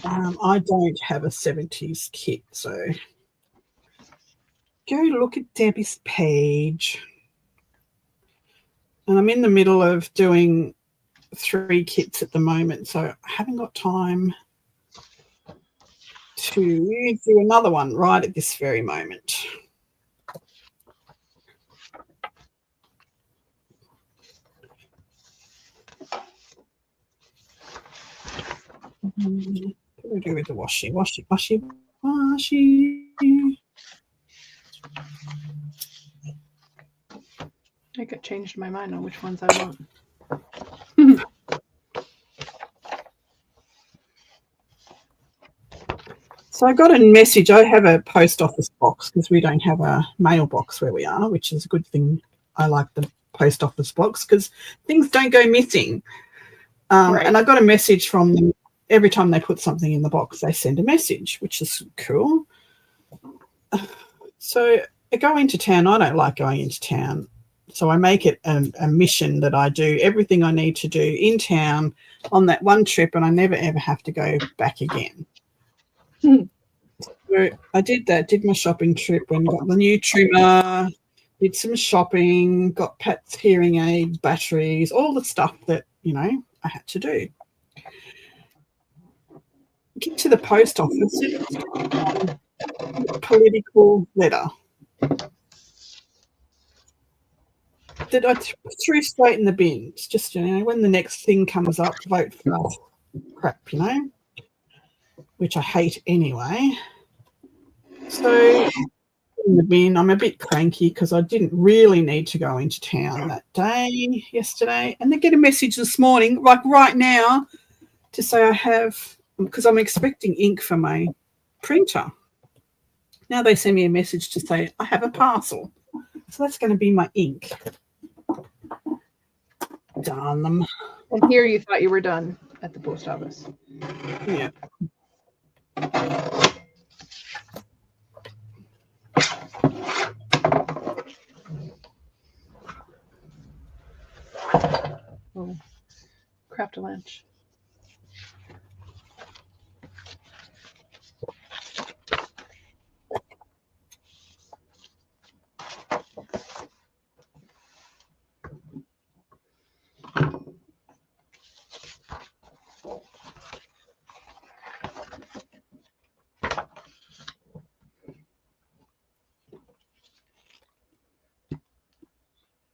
I don't have a 70s kit, so go look at Debbie's page. And I'm in the middle of doing 3 kits at the moment, so I haven't got time to do another one right at this very moment. What do I do with the washi? Washi. I got changed my mind on which ones I want. So I got a message. I have a post office box because we don't have a mailbox where we are, which is a good thing. I like the post office box because things don't go missing. Right. And I got a message from them every time they put something in the box. They send a message, which is cool. So I go into town. I don't like going into town. So I make it a mission that I do everything I need to do in town on that one trip, and I never, ever have to go back again. So I did that, did my shopping trip, and got the new trimmer, did some shopping, got Pat's hearing aids, batteries, all the stuff that, I had to do. Get to the post office, political letter that I threw straight in the bin. It's just, when the next thing comes up, vote for that crap, which I hate anyway. So in the bin, I'm a bit cranky because I didn't really need to go into town that day, yesterday. And they get a message this morning, like right now, to say I have, because I'm expecting ink for my printer. Now they send me a message to say I have a parcel. So that's going to be my ink. Darn them. And here you thought you were done at the post office. Yeah. Oh, craft a lunch.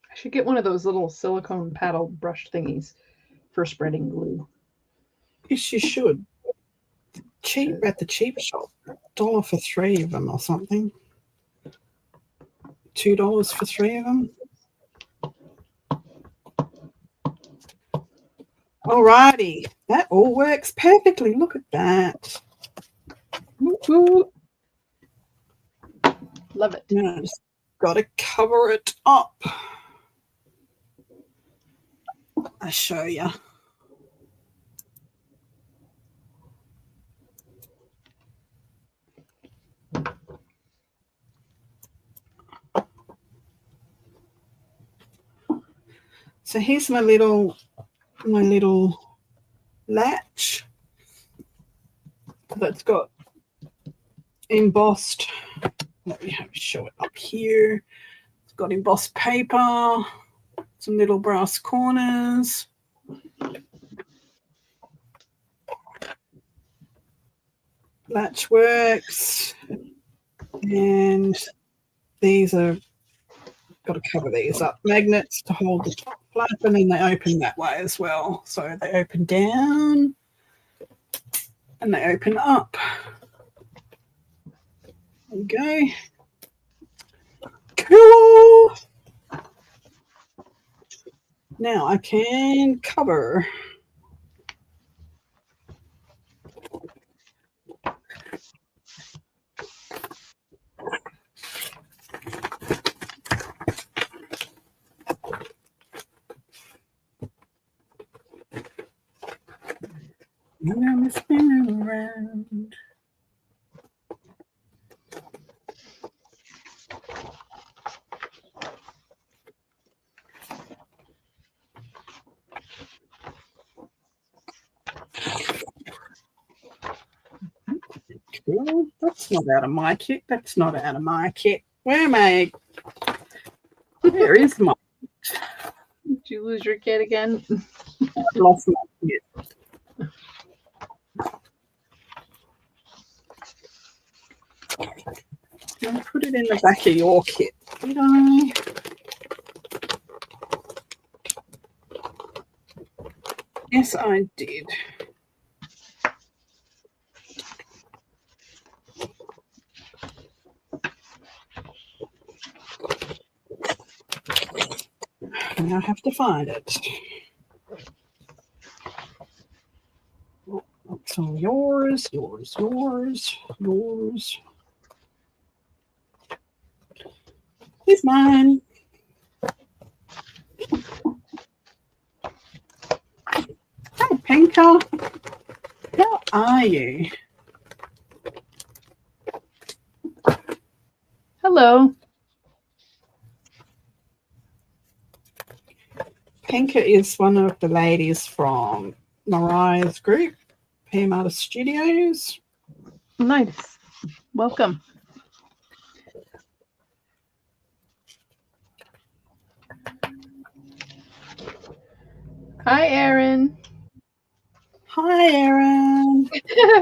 I should get one of those little silicone paddle brush thingies for spreading glue. Yes, you should. Cheap at the cheap shop. $1 for 3 of them or something. $2 for 3 of them. Alrighty, that all works perfectly. Look at that. Woo-hoo. Love it. Now I just got to cover it up. I'll show you. So here's my little latch that's got embossed. Let me show it up here. It's got embossed paper, some little brass corners. Latch works, and these are got to cover these up. Magnets to hold the top flap, and then they open that way as well. So they open down and they open up. There we go. Cool. Now I can cover. And I'm spinning around. Cool. That's not out of my kit. That's not out of my kit. Where am I? Where is my? Did you lose your kit again? I lost my kit. I put it in the back of your kit, did I? Yes, I did. Now I have to find it. So yours. Here's mine. Hi, Pinker. How are you? Hello. Pinker is one of the ladies from Mariah's group, PM Artist Studios. Nice. Welcome. Hi, Erin. Hi, Erin.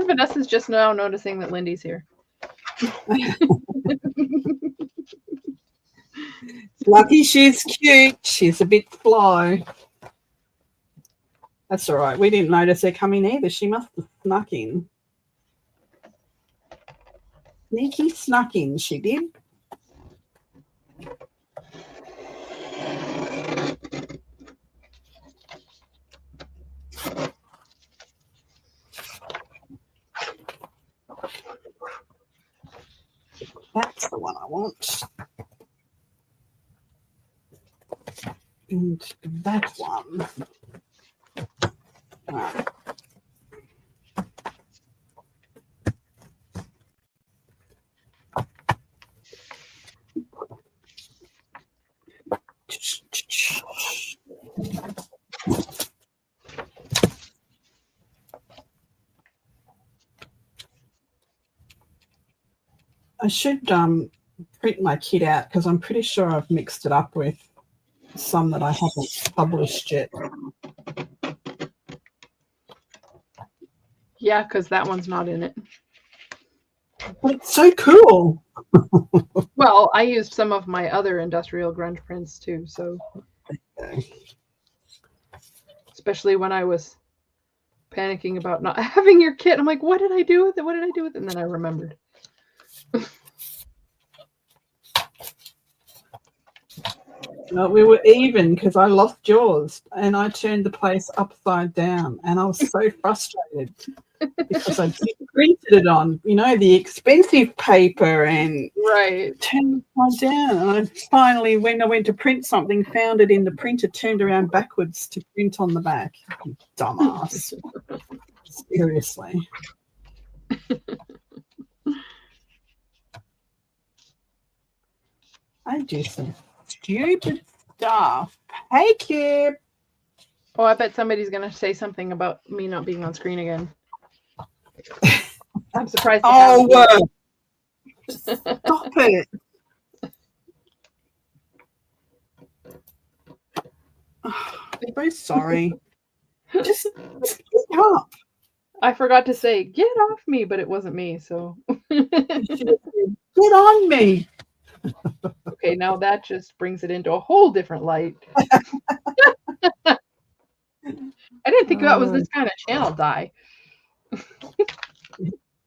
Vanessa's just now noticing that Lindy's here. Lucky she's cute. She's a bit slow. That's all right. We didn't notice her coming either. She must have snuck in. Sneaky snuck in, she did. That's the one I want. And that one. Right. I should print my kit out because I'm pretty sure I've mixed it up with some that I haven't published yet. Yeah, because that one's not in it. But it's so cool. Well, I used some of my other industrial grunge prints too, so especially when I was panicking about not having your kit. I'm like, what did I do with it? What did I do with it? And then I remembered. No, we were even because I lost yours and I turned the place upside down and I was so frustrated because I printed it on, the expensive paper and Right. turned it upside down. And I finally, when I went to print something, found it in the printer, turned around backwards to print on the back. Dumbass. Seriously. I do some stupid stuff. Hey, Kip. Oh, I bet somebody's going to say something about me not being on screen again. I'm surprised. Oh, stop it. I'm very sorry. Just get up. I forgot to say, get off me, but it wasn't me, so. Get on me. Okay, now that just brings it into a whole different light. I didn't think that was this kind of channel, Di.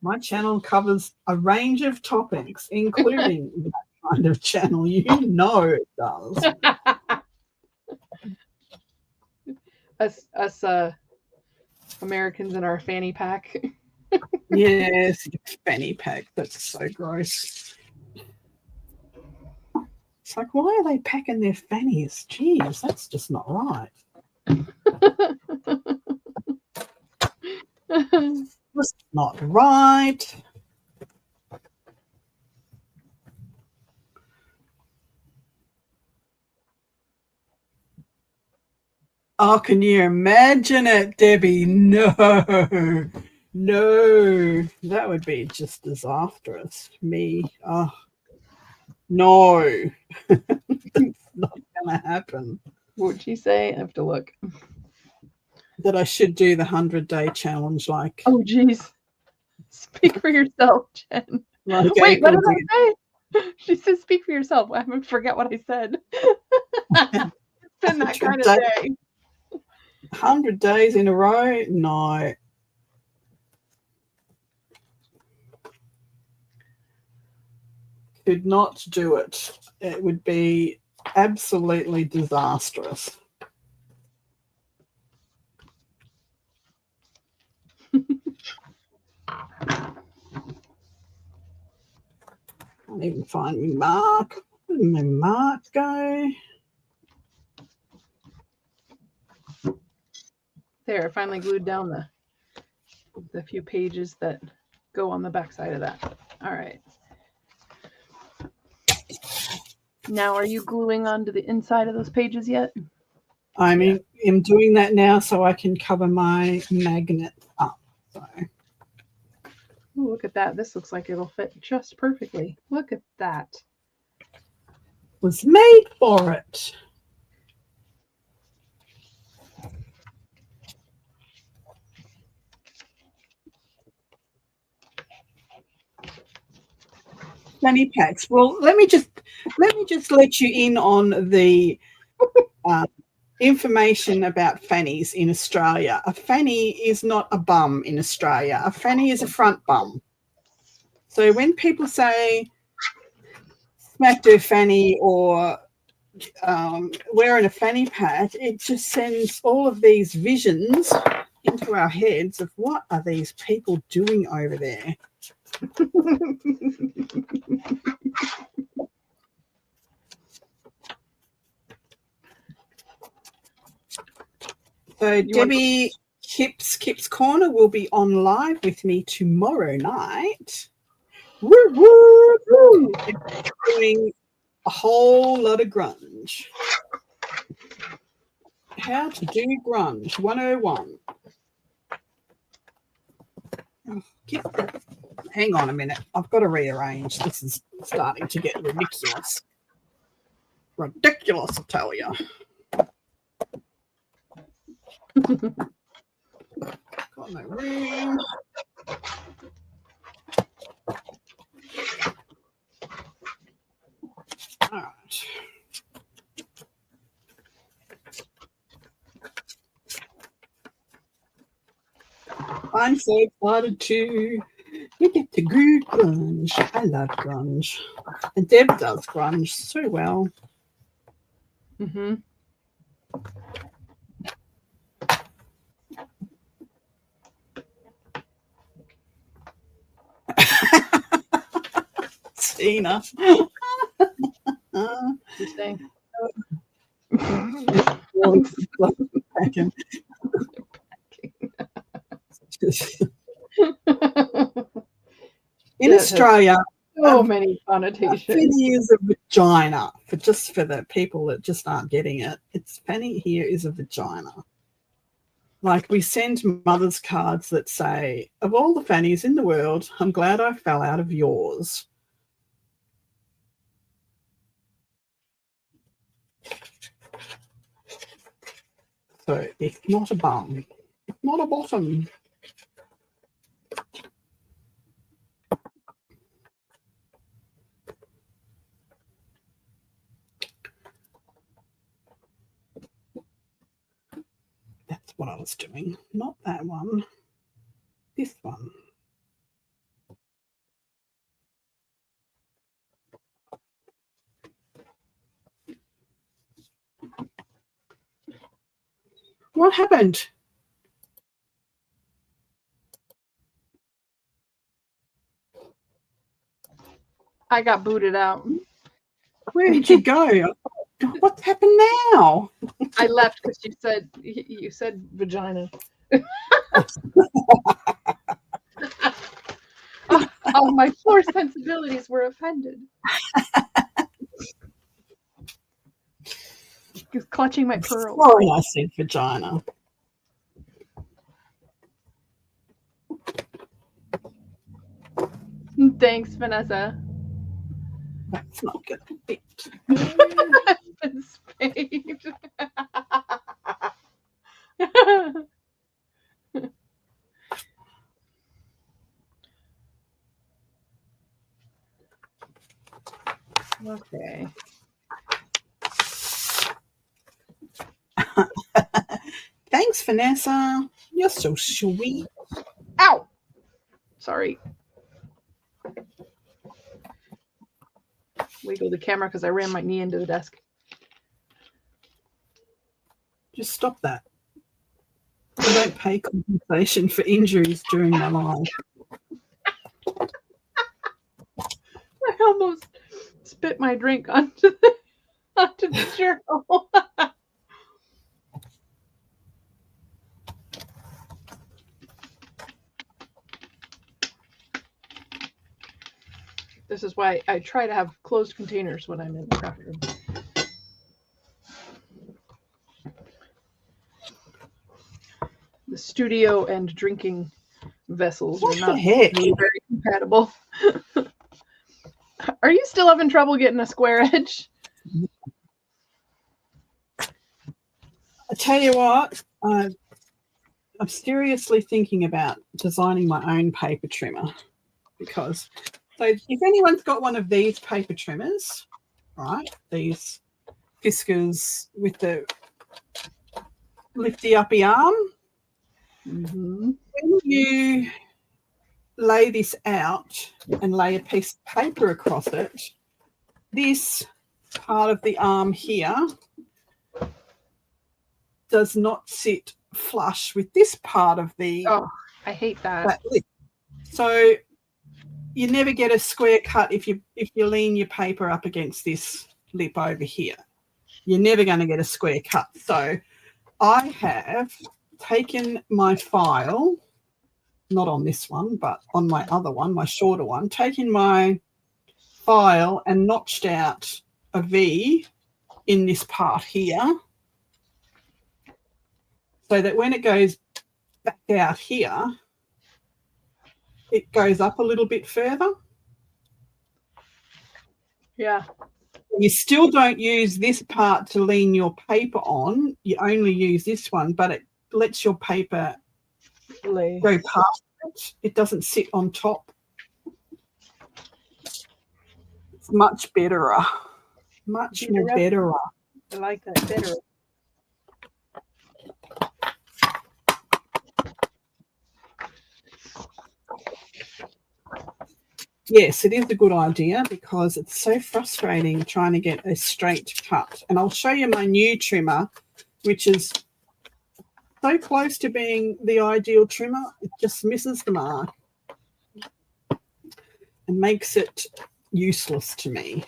My channel covers a range of topics, including that kind of channel. You know it does. Us Americans in our fanny pack. Yes, fanny pack. That's so gross. It's like, why are they packing their fannies? Jeez, that's just not right. That's not right. Oh, can you imagine it, Debbie? No, that would be just disastrous. Me, no, that's not gonna happen. What'd she say? I have to look. That I should do the 100-day challenge, like. Oh, geez. Speak for yourself, Jen. Like wait, what did I say? She said, "Speak for yourself." I forget what I said. It's been that kind of day. 100 days in a row? No. Could not do it. It would be absolutely disastrous. Can't even find my mark. Where did my mark go? There, I finally glued down the few pages that go on the back side of that. All right. Now, are you gluing onto the inside of those pages yet? I'm doing that now so I can cover my magnet up. So. Ooh, look at that. This looks like it'll fit just perfectly. Look at that. Was made for it. Fanny packs. Well, let me just let you in on the information about fannies in Australia. A fanny is not a bum in Australia. A fanny is a front bum. So when people say smack do fanny or wearing a fanny pack, it just sends all of these visions into our heads of what are these people doing over there. So Debbie Kip's Corner will be on live with me tomorrow night. Woo, woo, woo. Doing a whole lot of grunge. How to do grunge 101. Hang on a minute. I've got to rearrange. This is starting to get ridiculous. Ridiculous, I tell you. Got no room. All right. I'm so excited to get to good grunge. I love grunge. And Deb does grunge so well. Mm-hmm. Tina. Just saying. In Australia, so many connotations. Fanny is a vagina. For the people that just aren't getting it, Fanny here is a vagina. Like we send mothers cards that say, "Of all the fannies in the world, I'm glad I fell out of yours." So it's not a bum, it's not a bottom. That's what I was doing. Not that one. This one. What happened? I got booted out. Where did you go? What's happened now? I left because you said vagina. Oh, my poor sensibilities were offended. Just clutching my pearls. Sorry, I said vagina. Thanks, Vanessa. That's not going to fit. I've been spayed. Okay. Thanks, Vanessa. You're so sweet. Ow! Sorry. Wiggle the camera because I ran my knee into the desk. Just stop that. I don't pay compensation for injuries during my life. almost spit my drink onto the journal. This is why I try to have closed containers when I'm in the craft room. The studio and drinking vessels are not very compatible. Are you still having trouble getting a square edge? I tell you what, I'm seriously thinking about designing my own paper trimmer, because so if anyone's got one of these paper trimmers, right, these Fiskars with the lifty uppy arm, when you lay this out and lay a piece of paper across it, this part of the arm here does not sit flush with this part of the. Oh, I hate that. So you never get a square cut if you lean your paper up against this lip over here. You're never going to get a square cut. So I have taken my file, not on this one, but on my other one, my shorter one, taken my file and notched out a V in this part here, so that when it goes back out here, it goes up a little bit further. Yeah. You still don't use this part to lean your paper on. You only use this one, but it lets your paper go past it. It doesn't sit on top. It's much better. Much more better. I like that better. Yes, it is a good idea, because it's so frustrating trying to get a straight cut. And I'll show you my new trimmer, which is so close to being the ideal trimmer, it just misses the mark and makes it useless to me.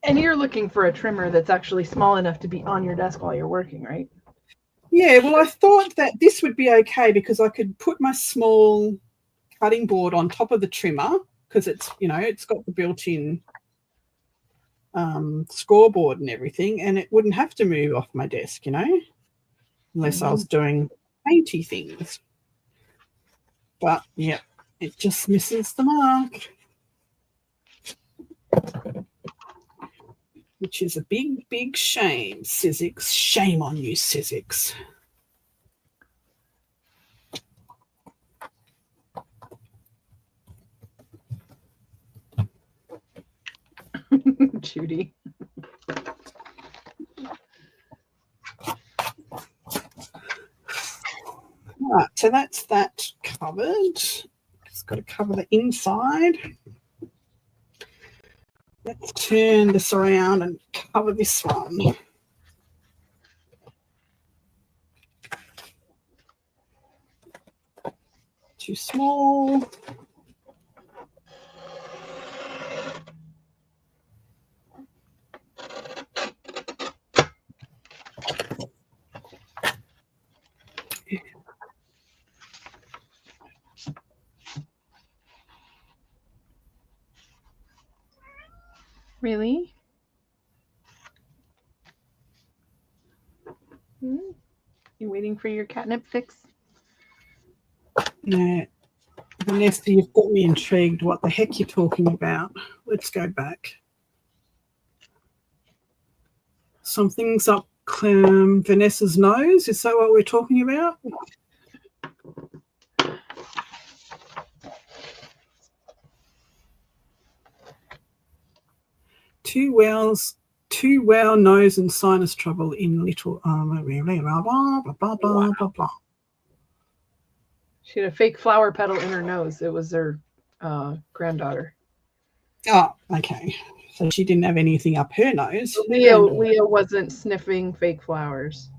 And you're looking for a trimmer that's actually small enough to be on your desk while you're working, right? Yeah, well, I thought that this would be okay, because I could put my small cutting board on top of the trimmer, because it's, you know, it's got the built-in scoreboard and everything, and it wouldn't have to move off my desk, you know, unless I was doing painty things. But yeah, it just misses the mark, which is a big, big shame. Sizzix, shame on you, Sizzix. Judy. Right, so that's that covered. Just got to cover the inside. Let's turn this around and cover this one. Too small. Really? You waiting for your catnip fix? No. Vanessa, you've got me intrigued what the heck you're talking about. Let's go back. Something's up Vanessa's nose. Is that what we're talking about? Two well nose and sinus trouble in little blah blah blah blah blah blah. She had a fake flower petal in her nose. It was her granddaughter. Oh, okay. So she didn't have anything up her nose. Leah wasn't sniffing fake flowers.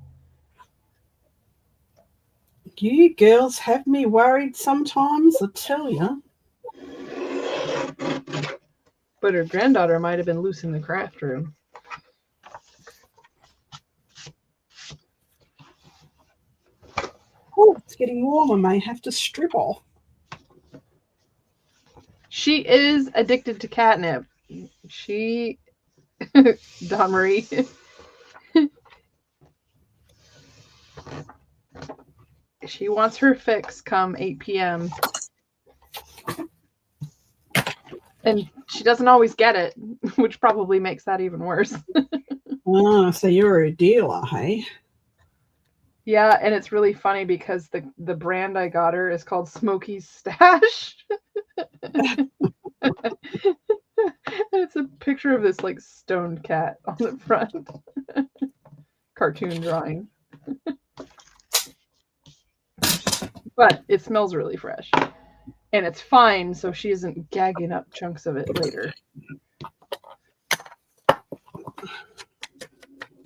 You girls have me worried sometimes, I tell you. But her granddaughter might have been loose in the craft room. Oh, it's getting warm. I may have to strip off. She is addicted to catnip. She, Don Marie. She wants her fix come 8 p.m. And she doesn't always get it, which probably makes that even worse. Oh, so you're a dealer, hey? Yeah, and it's really funny because the brand I got her is called Smokey's Stash. It's a picture of this like stoned cat on the front. Cartoon drawing. But it smells really fresh. And it's fine, so she isn't gagging up chunks of it later.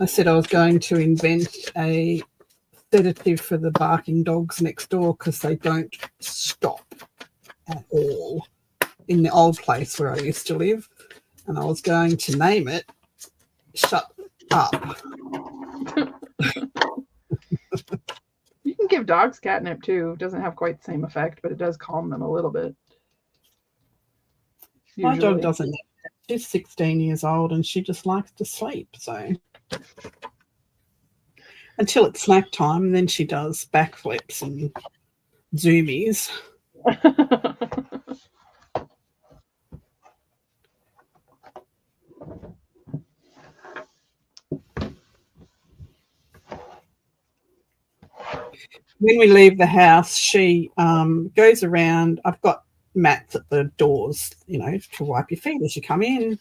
I said I was going to invent a sedative for the barking dogs next door because they don't stop at all in the old place where I used to live. And I was going to name it Shut Up. You can give dogs catnip too. It doesn't have quite the same effect, but it does calm them a little bit. My dog doesn't. She's 16 years old and she just likes to sleep. So until it's snack time, and then she does backflips and zoomies. When we leave the house, she goes around. I've got mats at the doors, to wipe your feet as you come in.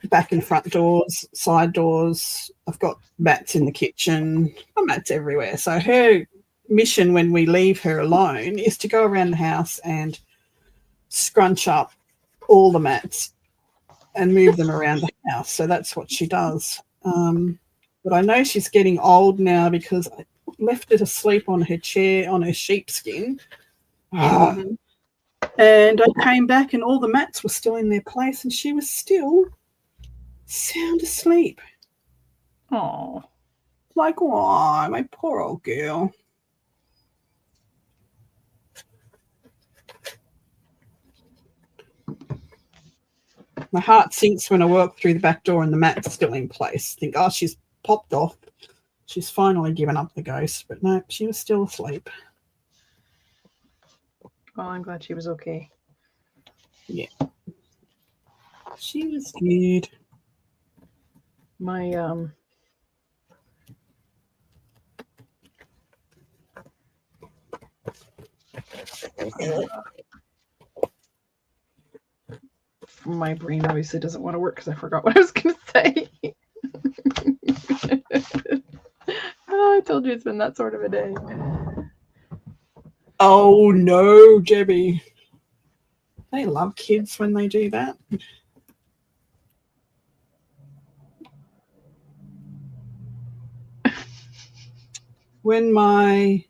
Back and front doors, side doors. I've got mats in the kitchen. Got mats everywhere. So her mission when we leave her alone is to go around the house and scrunch up all the mats and move them around the house. So that's what she does. But I know she's getting old now because I left her to sleep on her chair on her sheepskin. And I came back and all the mats were still in their place and she was still sound asleep. Oh, Like, why, my poor old girl. My heart sinks when I walk through the back door and the mat's still in place. Think, oh, she's popped off. She's finally given up the ghost. But no, she was still asleep. well, I'm glad she was okay. Yeah. She was good. My my brain obviously doesn't want to work because I forgot what I was going to say. Oh, I told you it's been that sort of a day. Oh, no, Debbie. They love kids when they do that. When my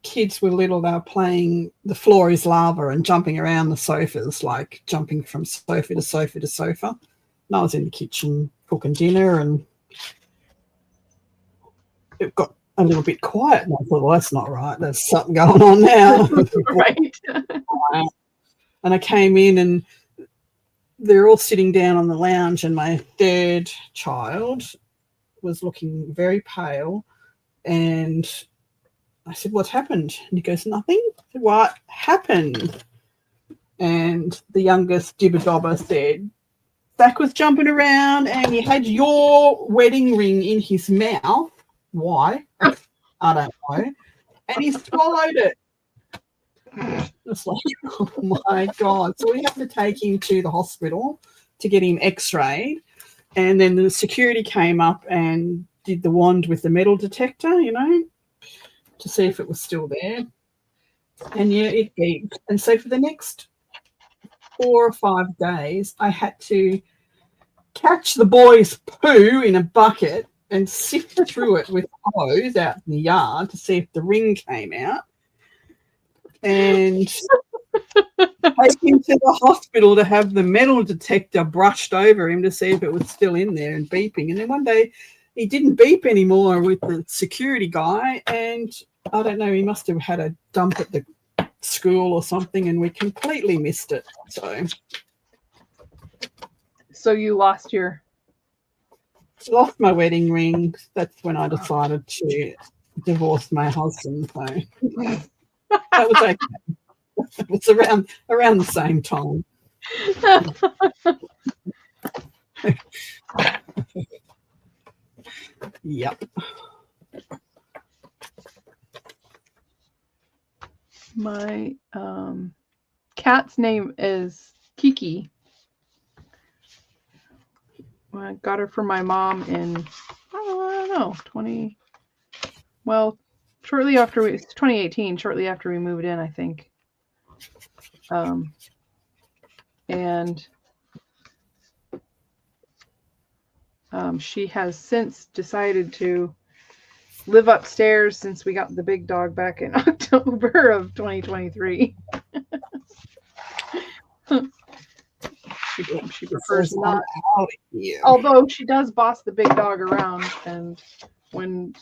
kids were little, they were playing the floor is lava and jumping around the sofas, like jumping from sofa to sofa to sofa. And I was in the kitchen cooking dinner and it got a little bit quiet. And I thought, well, that's not right. There's something going on now. Right. And I came in and they're all sitting down on the lounge and my third child was looking very pale. And I said, what happened? And he goes, nothing. I said, what happened? And the youngest dibber-dobber said, Zach was jumping around and he had your wedding ring in his mouth. Why? I don't know. And he swallowed it. It's like, oh my God. So we have to take him to the hospital to get him x-rayed. And then the security came up and did the wand with the metal detector, to see if it was still there. And yeah, it beeped. And so for the next 4 or 5 days, I had to catch the boy's poo in a bucket and sift through it with hose out in the yard to see if the ring came out. And Take him to the hospital to have the metal detector brushed over him to see if it was still in there and beeping. And then one day he didn't beep anymore with the security guy, and I don't know, he must have had a dump at the school or something, and we completely missed it. So you lost my wedding ring. That's when I decided to divorce my husband. So that was okay. It was around the same time. Yep. My cat's name is Kiki. I got her from my mom in, I don't know, shortly after 2018, shortly after we moved in, I think. And she has since decided to live upstairs since we got the big dog back in October of 2023. She prefers not, although she does boss the big dog around. And when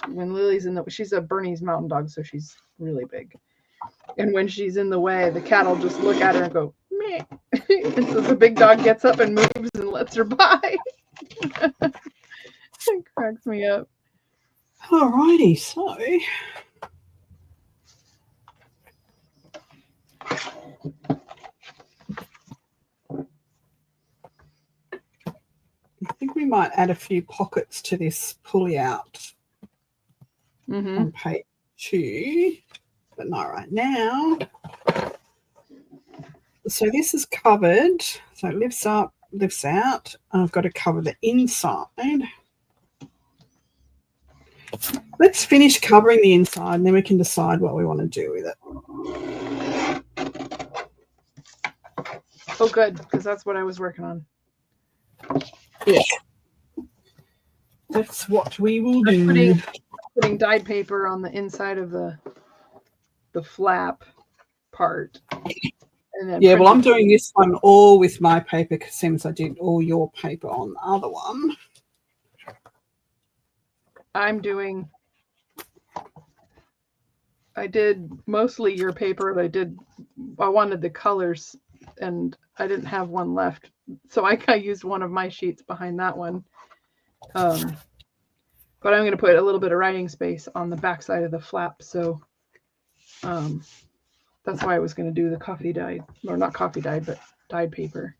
Lily's she's a Bernese mountain dog, so she's really big. And when she's in the way, the cat will just look at her and go, meh. And so the big dog gets up and moves and lets her by. It cracks me up. Alrighty, so I think we might add a few pockets to this pulley out on page 2, but not right now. So this is covered, so it lifts up, lifts out. I've got to cover the inside. Let's finish covering the inside, and then we can decide what we want to do with it. Oh, good, because that's what I was working on. Yeah. That's what we will do. Putting dyed paper on the inside of the flap part. And then well, I'm doing this one all with my paper since I did all your paper on the other one. I did mostly your paper, but I wanted the colors and I didn't have one left. So I used one of my sheets behind that one. But I'm going to put a little bit of writing space on the back side of the flap. So that's why I was going to do the coffee dyed, or not coffee dyed, but dyed paper.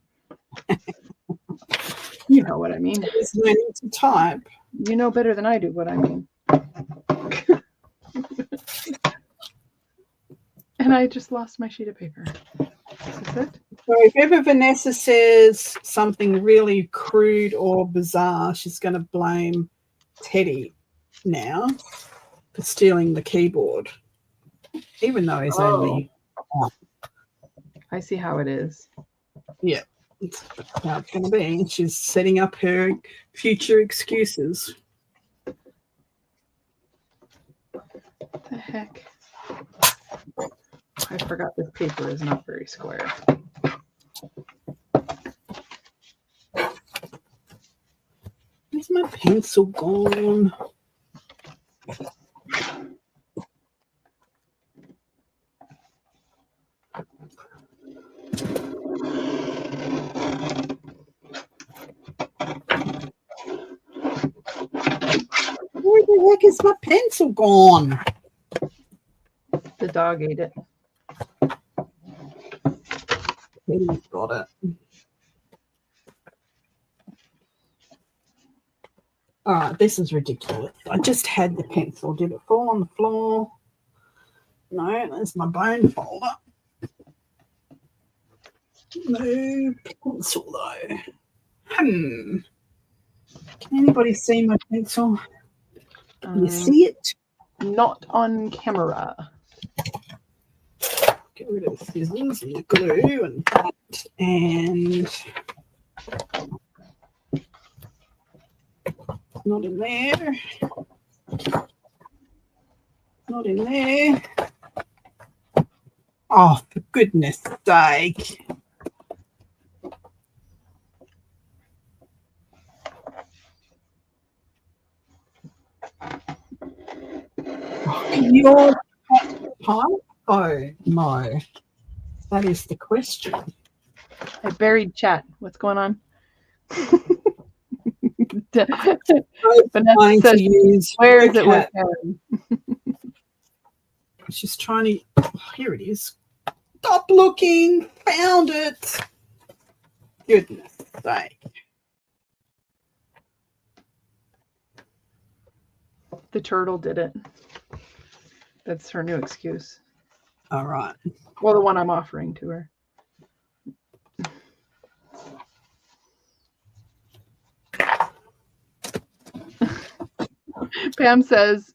You know what I mean. There's no need to type. You know better than I do what I mean. And I just lost my sheet of paper. Is this it? So if ever Vanessa says something really crude or bizarre, she's going to blame Teddy now for stealing the keyboard, even though he's only... I see how it is. Yeah, it's how it's going to be. She's setting up her future excuses. What the heck? I forgot this paper is not very square. Where's my pencil gone? Where the heck is my pencil gone? The dog ate it. He's got it. All right, this is ridiculous. I just had the pencil. Did it fall on the floor? No, there's my bone folder. No pencil, though. Can anybody see my pencil? Can you see it? Not on camera. Get rid of the scissors and the glue and that, and not in there. Not in there. Oh, for goodness sake. Your pipe? Oh, no. That is the question. I buried chat. What's going on? Trying to use where is it with Karen? She's trying to. Oh, here it is. Stop looking. Found it. Goodness sake. The turtle did it. That's her new excuse. All right. Well, the one I'm offering to her. Pam says,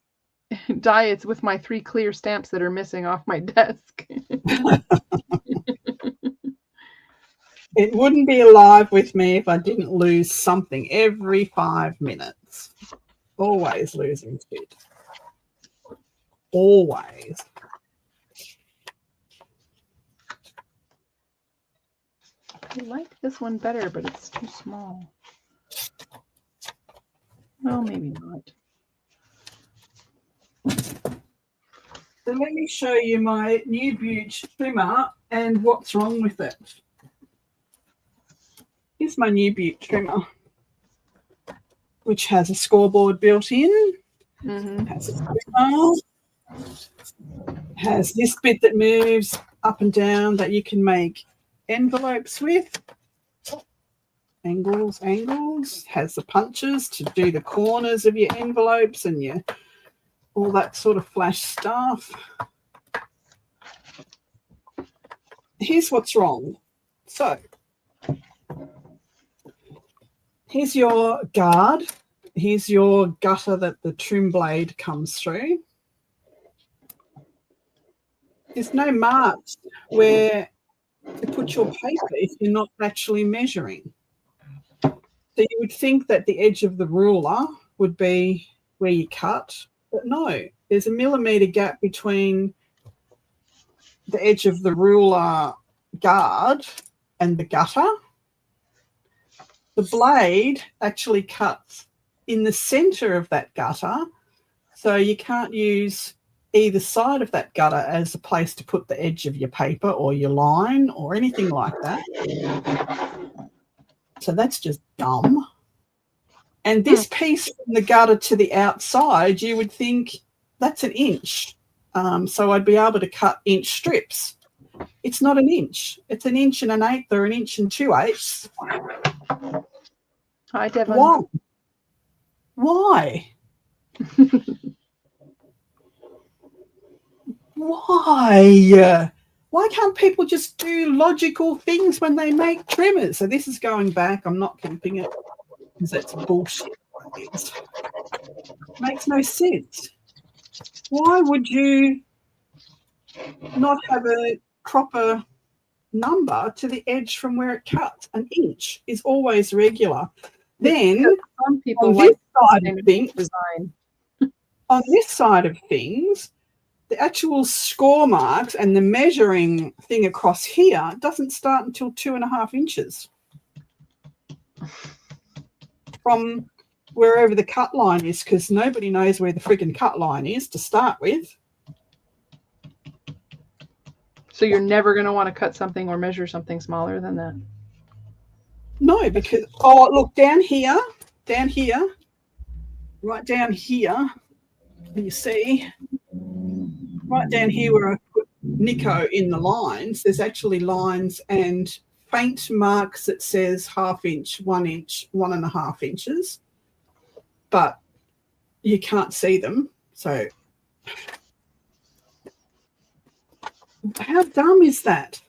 diets with my 3 clear stamps that are missing off my desk. It wouldn't be alive with me if I didn't lose something every 5 minutes. Always losing shit. Always. I like this one better, but it's too small. Well, maybe not. So let me show you my new Butte trimmer and what's wrong with it. Here's my new Butte trimmer, which has a scoreboard built in. Has a trimmer. Has this bit that moves up and down that you can make envelopes with. Angles. Has the punches to do the corners of your envelopes and your all that sort of flash stuff. Here's what's wrong. So here's your guard. Here's your gutter that the trim blade comes through. There's no marks where to put your paper if you're not actually measuring. So you would think that the edge of the ruler would be where you cut, but no, there's a millimetre gap between the edge of the ruler guard and the gutter. The blade actually cuts in the centre of that gutter, so you can't use either side of that gutter as a place to put the edge of your paper or your line or anything like that. So that's just dumb. And this piece from the gutter to the outside, you would think that's 1 inch. So I'd be able to cut inch strips. It's not 1 inch. It's 1 inch and 1/8 or 1 inch and 2/8. Hi, Devon. Why? Why? Why can't people just do logical things when they make trimmers? So this is going back. I'm not keeping it because that's bullshit. Makes no sense. Why would you not have a proper number to the edge from where it cuts? 1 inch is always regular. Then some people on like this side of things, design. on this side of things, the actual score marks and the measuring thing across here doesn't start until 2.5 inches from wherever the cut line is, because nobody knows where the friggin' cut line is to start with. So you're never going to want to cut something or measure something smaller than that? No, because, oh, look, down here, right down here, you see, right down here where I put Nico in the lines, there's actually lines and faint marks that says 1/2 inch, 1 inch, 1.5 inches, but you can't see them. So how dumb is that?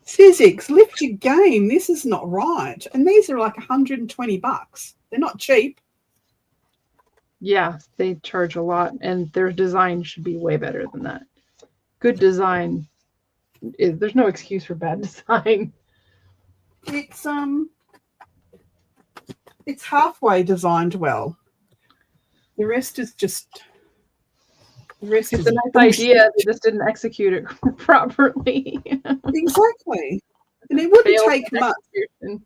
Physics, lift your game. This is not right. And these are like $120. They're not cheap. Yeah, they charge a lot, and their design should be way better than that. Good design there's no excuse for bad design. It's halfway designed well. The rest is just The rest It's is a nice bullshit. idea. They just didn't execute it properly. Exactly. And it wouldn't Failed take much. execution.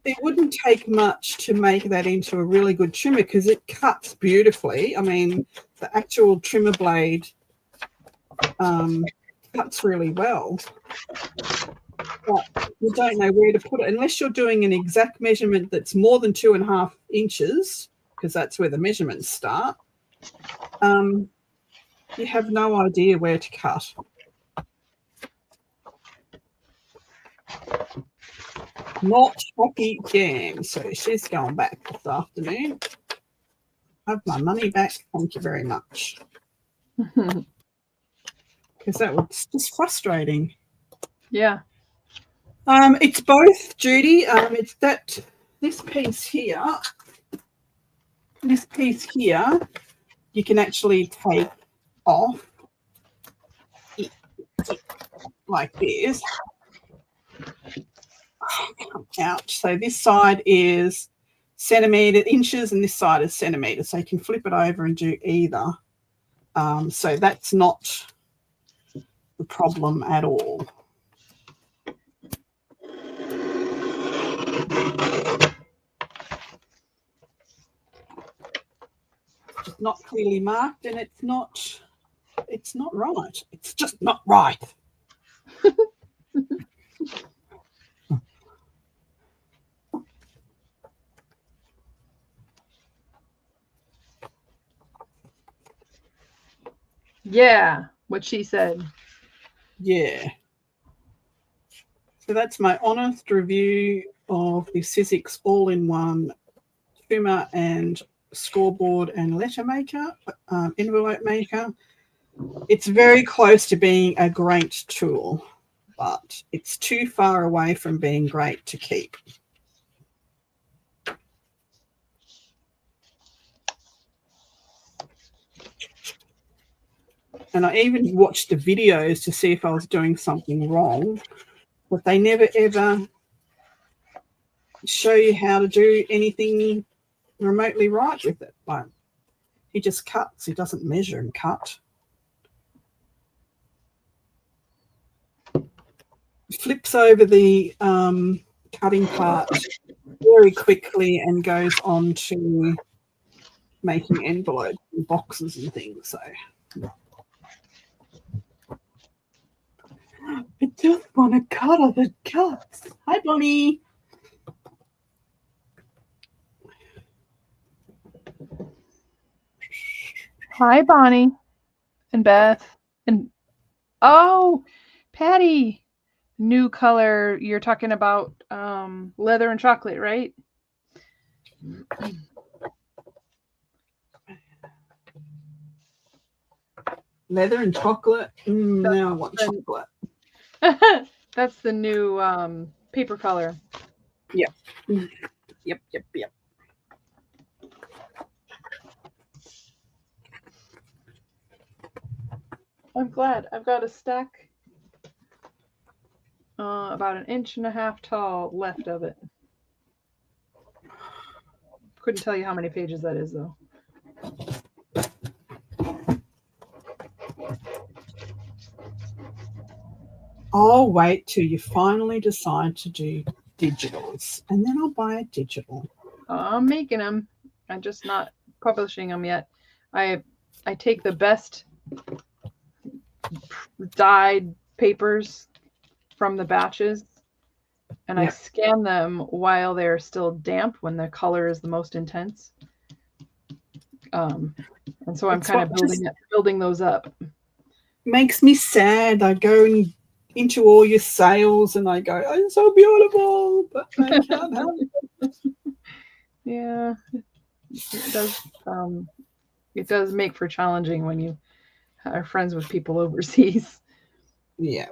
It wouldn't take much to make that into a really good trimmer because it cuts beautifully. I mean, the actual trimmer blade cuts really well. But you don't know where to put it unless you're doing an exact measurement that's more than 2.5 inches, because that's where the measurements start. You have no idea where to cut. Not happy Jan. So she's going back this afternoon. Have my money back. Thank you very much. Because that was just frustrating. Yeah. It's both, Judy. It's that this piece here. This piece here, you can actually take off like this. Ouch. So this side is inches, and this side is centimeters. So you can flip it over and do either. So that's not the problem at all. It's just not clearly marked, and it's not right. It's just not right. Yeah, what she said. Yeah. So that's my honest review of the Sizzix all-in-one trimmer and scoreboard and letter maker, envelope maker. It's very close to being a great tool, but it's too far away from being great to keep. And I even watched the videos to see if I was doing something wrong, but they never ever show you how to do anything remotely right with it. Like, he just cuts. He doesn't measure and cut. Flips over the cutting part very quickly and goes on to making envelopes and boxes and things. So I just want to cuddle the cuts. Hi, Bonnie. Hi, Bonnie and Beth. And oh, Patty. New color. You're talking about leather and chocolate, right? Leather and chocolate. Now I want chocolate. That's the new paper color. Yep. Yep. I'm glad. I've got a stack about 1.5 inches tall left of it. Couldn't tell you how many pages that is, though. I'll wait till you finally decide to do digitals, and then I'll buy a digital. I'm making them. I'm just not publishing them yet. I take the best dyed papers from the batches, and I scan them while they're still damp when the color is the most intense. And so I'm kind of building those up. Makes me sad. I go into all your sales and I go, "I'm so beautiful," but I can't help it. Yeah, it does. It does make for challenging when you are friends with people overseas. Yeah.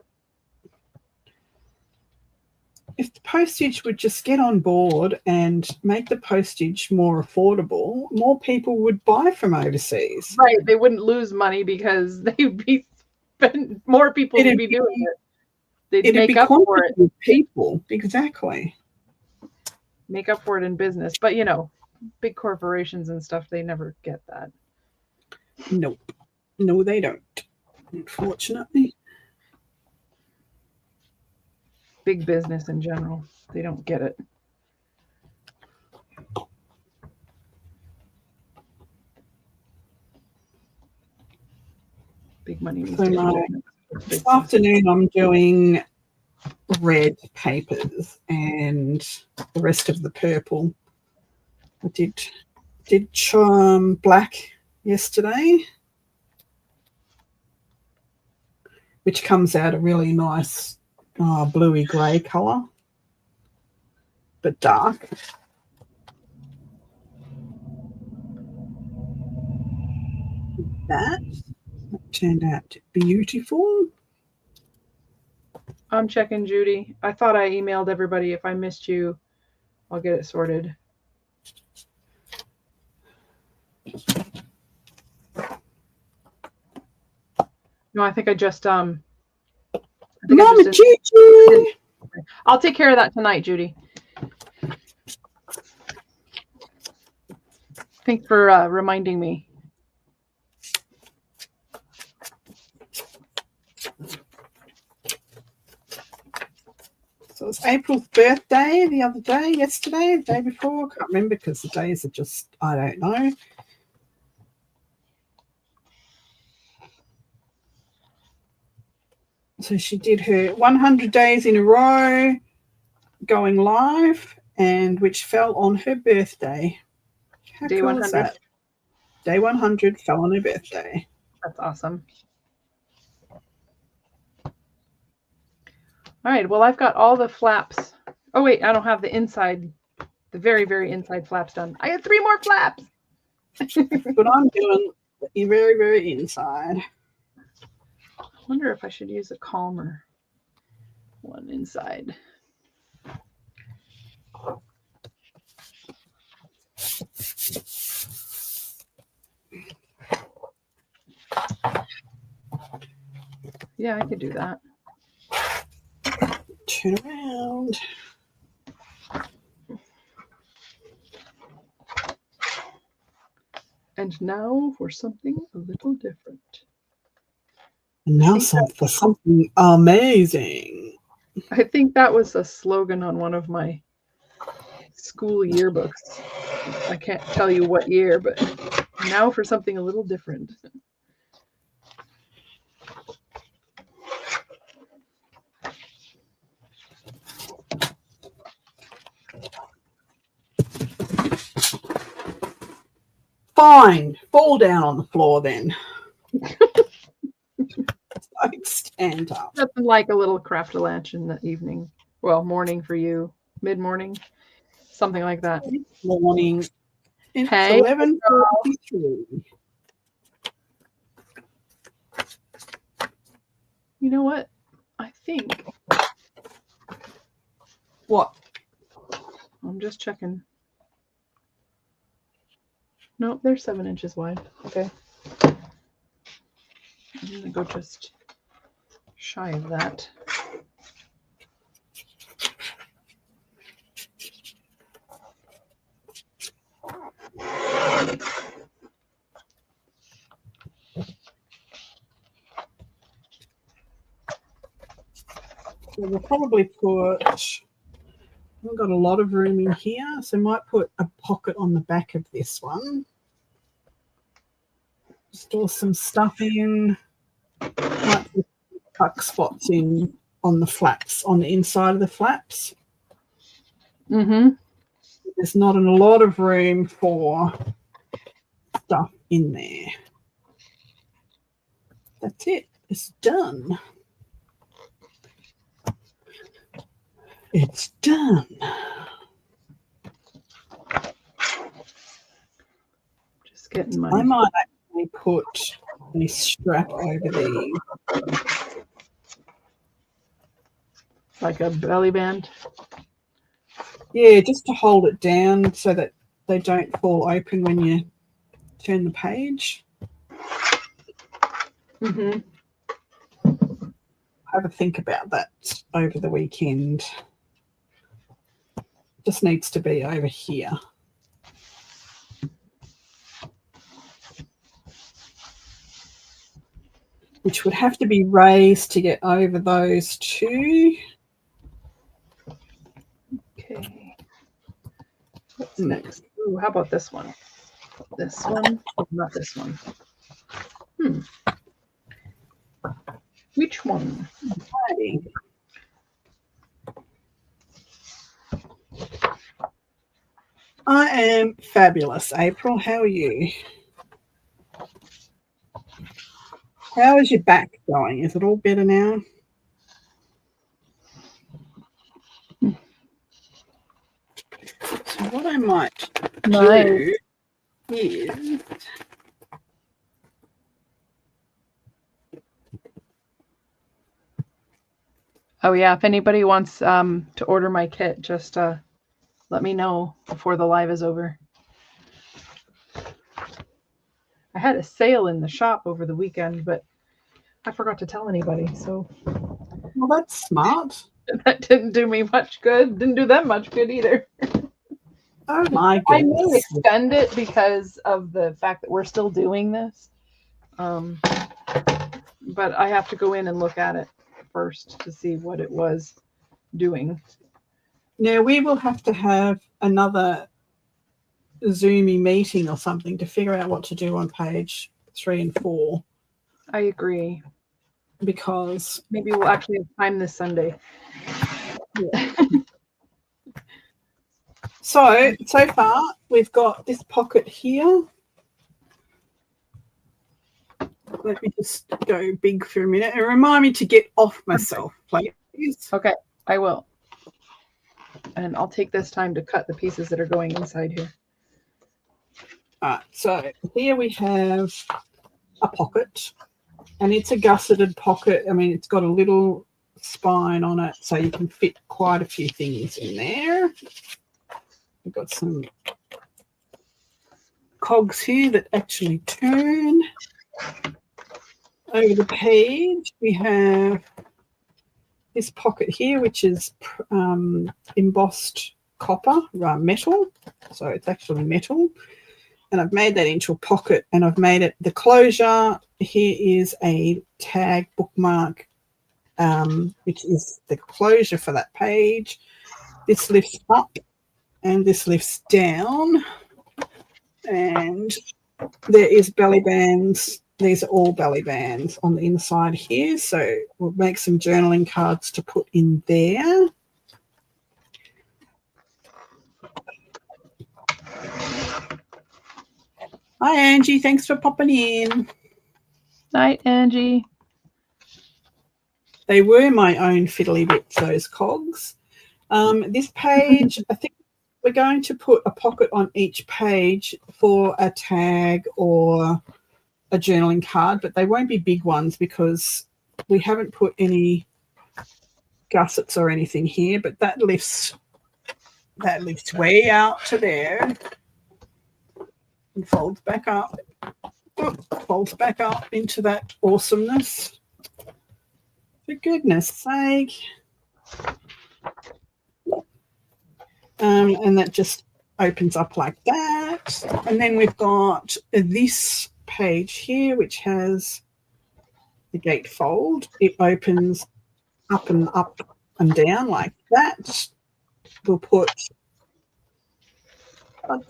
If the postage would just get on board and make the postage more affordable, more people would buy from overseas. Right. They wouldn't lose money because they'd be more people would be doing it. They'd make up for it. People. Exactly. Make up for it in business. But, big corporations and stuff, they never get that. Nope. No, they don't, unfortunately. Big business in general. They don't get it. Big money. So this afternoon I'm doing red papers and the rest of the purple. I did black yesterday, which comes out a really nice bluey grey colour, but dark. That turned out beautiful. I'm checking, Judy. I thought I emailed everybody. If I missed you, I'll get it sorted. No, I think I just Mama Gigi! I'll take care of that tonight, Judy. Thanks for reminding me. So it was April's birthday yesterday, the day before. I can't remember because the days are just, I don't know. So she did her 100 days in a row going live, and which fell on her birthday. How Day cool 100. is that? Day 100 fell on her birthday. That's awesome. All right, well, I've got all the flaps. Oh, wait, I don't have the inside, the very, very inside flaps done. I got 3 more flaps. But I'm doing the very, very inside. I wonder if I should use a calmer one inside. Yeah, I could do that. Turn around. And now for something a little different. And now for something amazing. I think that was a slogan on one of my school yearbooks. I can't tell you what year, but now for something a little different. Fine. Fall down on the floor then. Don't stand up. Nothing like a little craft lunch in the evening. Well, morning for you. Mid-morning. Something like that. Morning. It's Hey. 11:43. You know what? I think. What? I'm just checking. No, they're 7 inches wide. Okay. I'm going to go just shy of that. So we'll probably put, we've got a lot of room in here, so might put a pocket on the back of this one. Store some stuff in. Might put tuck spots in on the flaps, on the inside of the flaps. Mm-hmm. There's not a lot of room for stuff in there. That's it. It's done. It's done. Just getting my. I might actually put a strap over these. Like a belly band. Yeah, just to hold it down so that they don't fall open when you turn the page. Mm-hmm. Have a think about that over the weekend. Just needs to be over here. which would have to be raised to get over those two. Okay. What's next? Ooh, how about this one? This one? Oh, not this one. Which one? Okay. I am fabulous, April. How are you? How is your back going? Is it all better now? So what I might do is oh yeah, if anybody wants to order my kit, just let me know before the live is over. I had a sale in the shop over the weekend, but I forgot to tell anybody, so well, that's smart. that didn't do me much good. Didn't do them much good either. Oh my I may goodness. extend it because of the fact that we're still doing this. But I have to go in and look at it first to see what it was doing. Now we will have to have another Zoomy meeting or something to figure out what to do on page 3 and 4. I agree. Because maybe we'll actually have time this Sunday. Yeah. So far we've got this pocket here. Let me just go big for a minute and remind me to get off myself, please. Okay, I will. And I'll take this time to cut the pieces that are going inside here. All right, so here we have a pocket, and it's a gusseted pocket. I mean, it's got a little spine on it, so you can fit quite a few things in there. We've got some cogs here that actually turn. Over the page, we have this pocket here, which is embossed copper, metal. So it's actually metal. And I've made that into a pocket, and I've made it the closure. Here is a tag bookmark, which is the closure for that page. This lifts up and this lifts down. And there is belly bands. These are all belly bands on the inside here. So we'll make some journaling cards to put in there. Hi, Angie. Thanks for popping in. Night, Angie. They were my own fiddly bits, those cogs. This page, I think we're going to put a pocket on each page for a tag or a journaling card, but they won't be big ones because we haven't put any gussets or anything here, but that lifts way out to there and folds back up. Folds back up into that awesomeness. For goodness sake. And that just opens up like that. And then we've got this page here, which has the gatefold. It opens up and down like that. We'll put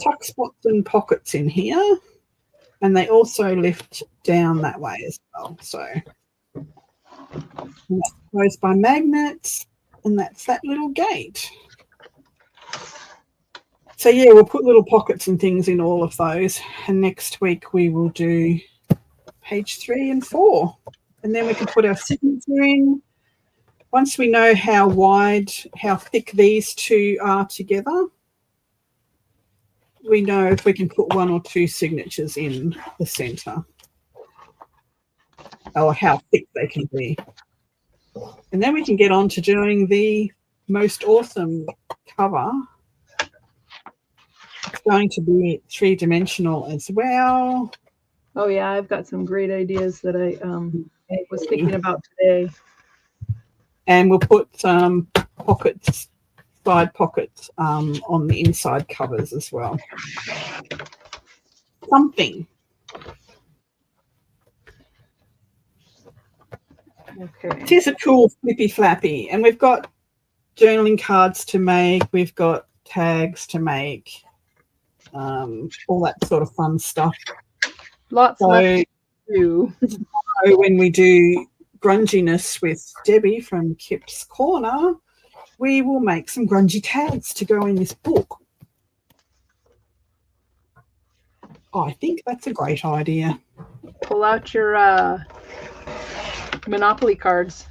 tuck spots and pockets in here. And they also lift down that way as well. So that's closed by magnets, and that's that little gate. So yeah, we'll put little pockets and things in all of those. And next week we will do page 3 and 4. And then we can put our signature in. Once we know how thick these two are together, we know if we can put 1 or 2 signatures in the center, or how thick they can be. And then we can get on to doing the most awesome cover. It's going to be 3-dimensional as well. Oh yeah, I've got some great ideas that I was thinking about today. And we'll put some pockets, side pockets on the inside covers as well. Something. Okay. It is a cool flippy flappy, and we've got journaling cards to make. We've got tags to make, all that sort of fun stuff. Lots So left to do. when we do grunginess with Debbie from Kip's Corner, we will make some grungy tags to go in this book. I think that's a great idea. Pull out your Monopoly cards.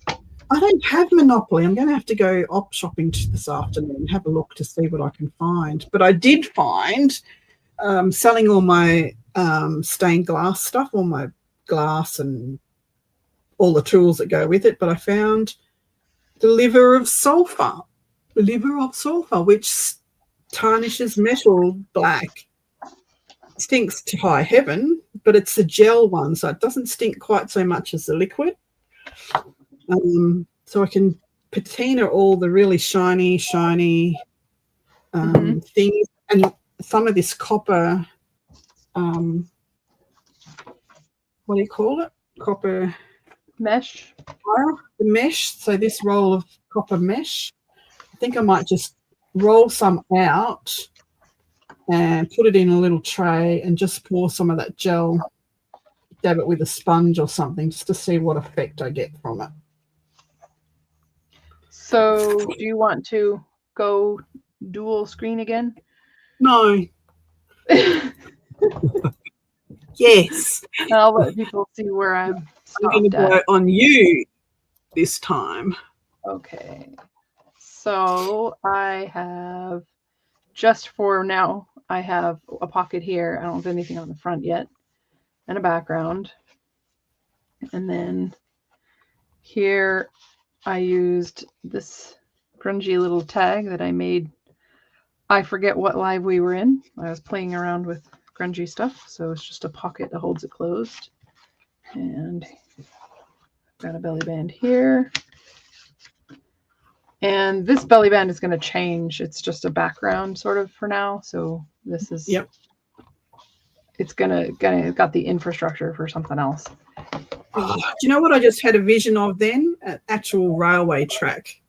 I don't have Monopoly. I'm going to have to go op shopping this afternoon and have a look to see what I can find. But I did find selling all my stained glass stuff, all my glass and all the tools that go with it. But I found the liver of sulfur, which tarnishes metal black. Stinks to high heaven, but it's the gel one, so it doesn't stink quite so much as the liquid. So I can patina all the really shiny things, and some of this copper, what do you call it? Copper mesh. The mesh. So this roll of copper mesh, I think I might just roll some out and put it in a little tray and just pour some of that gel, dab it with a sponge or something, just to see what effect I get from it. So do you want to go dual screen again? No. Yes. I'll let people see where I'm going to go on you this time. Okay. So I have, just for now, I have a pocket here. I don't have anything on the front yet, and a background. And then here I used this grungy little tag that I made. I forget what live we were in. I was playing around with grungy stuff, so it's just a pocket that holds it closed. And got a belly band here. And this belly band is going to change. It's just a background sort of for now. So this is, yep. It's gonna got the infrastructure for something else. Oh, do you know what I just had a vision of then? An actual railway track.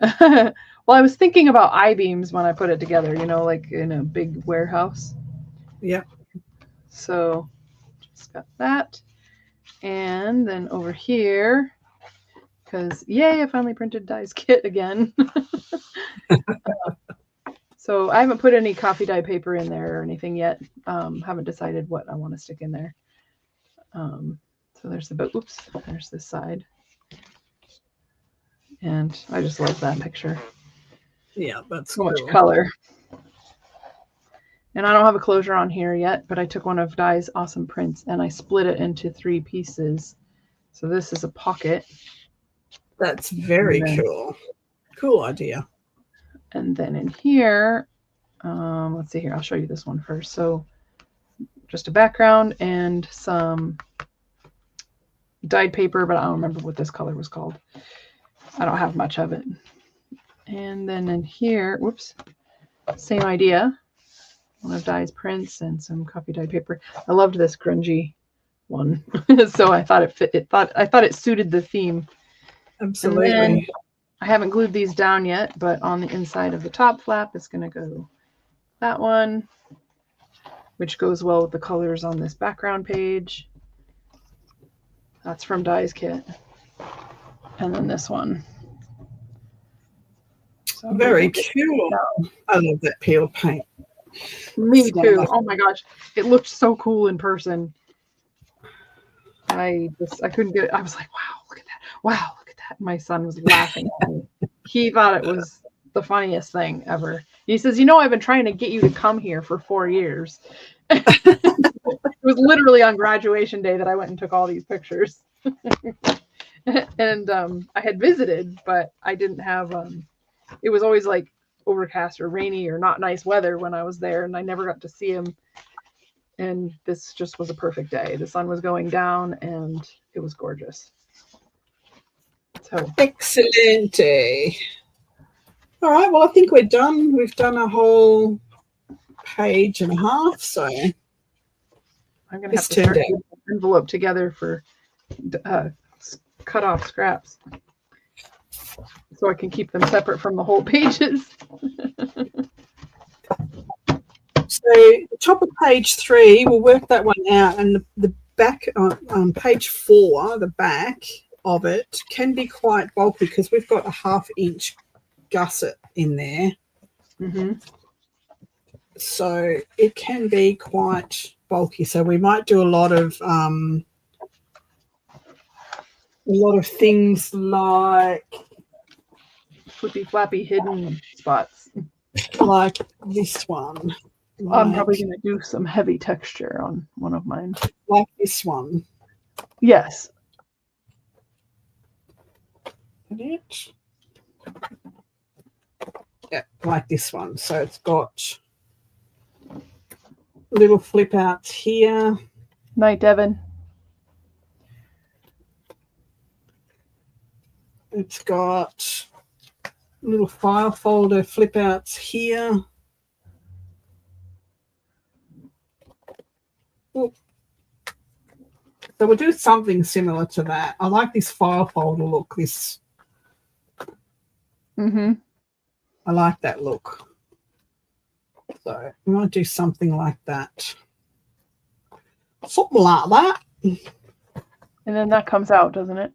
Well, I was thinking about I-beams when I put it together, you know, like in a big warehouse. Yep. So just got that. And then over here, because yay, I finally printed Die's kit again. So I haven't put any coffee dye paper in there or anything yet. Haven't decided what I want to stick in there. So there's the boat. Oops, there's this side. And I just love that picture. Yeah, that's so much color. And I don't have a closure on here yet, but I took one of Die's awesome prints and I split it into 3 pieces. So this is a pocket. That's very cool. Cool idea. And then in here, let's see here. I'll show you this one first. So just a background and some dyed paper, but I don't remember what this color was called. I don't have much of it. And then in here, whoops, same idea. One of Die's prints and some coffee dye paper. I loved this grungy one, so I thought it fit. I thought it suited the theme. Absolutely. And then I haven't glued these down yet, but on the inside of the top flap, it's going to go that one, which goes well with the colors on this background page. That's from Die's kit. And then this one. So very cool. I love that peel paint. Me too. Oh my gosh. It looked so cool in person. I couldn't get it. I was like, wow, look at that. Wow, look at that. My son was laughing at me. He thought it was the funniest thing ever. He says, you know, I've been trying to get you to come here for 4 years. It was literally on graduation day that I went and took all these pictures. And I had visited, but I didn't have, it was always like overcast or rainy or not nice weather when I was there, and I never got to see him. And this just was a perfect day. The sun was going down and it was gorgeous. So excellent. All right, well, I think we're done. We've done a whole page and a half, so I'm gonna have to start the envelope together for cut off scraps so I can keep them separate from the whole pages. So the top of page 3, we'll work that one out, and the back on page 4, the back of it can be quite bulky because we've got a 1/2 inch gusset in there. Mm-hmm. So it can be quite bulky. So we might do a lot of things like Flippy flappy hidden spots. like this one. I'm probably going to do some heavy texture on one of mine. Like this one. Yes. It. Yeah, like this one. So it's got little flip outs here. Night, Devin. It's got little file folder flip outs here. Ooh. So we'll do something similar to that. I like this file folder look. Mm-hmm. I like that look. So we might do something like that. Something like that. And then that comes out, doesn't it?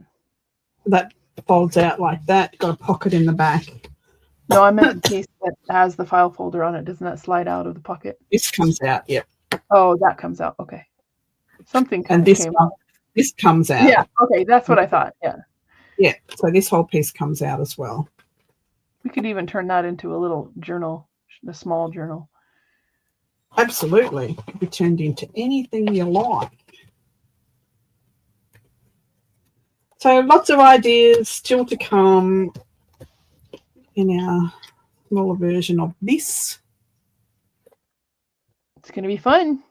That folds out like that. Got a pocket in the back. No, I meant the piece that has the file folder on it. Doesn't that slide out of the pocket? This comes out, yep. Oh, that comes out. Okay. Something and this one, this comes out. Yeah, okay, that's what I thought. Yeah. Yeah, so this whole piece comes out as well. We could even turn that into a little journal, a small journal. Absolutely. It could be turned into anything you like. So lots of ideas still to come in our smaller version of this. It's going to be fun.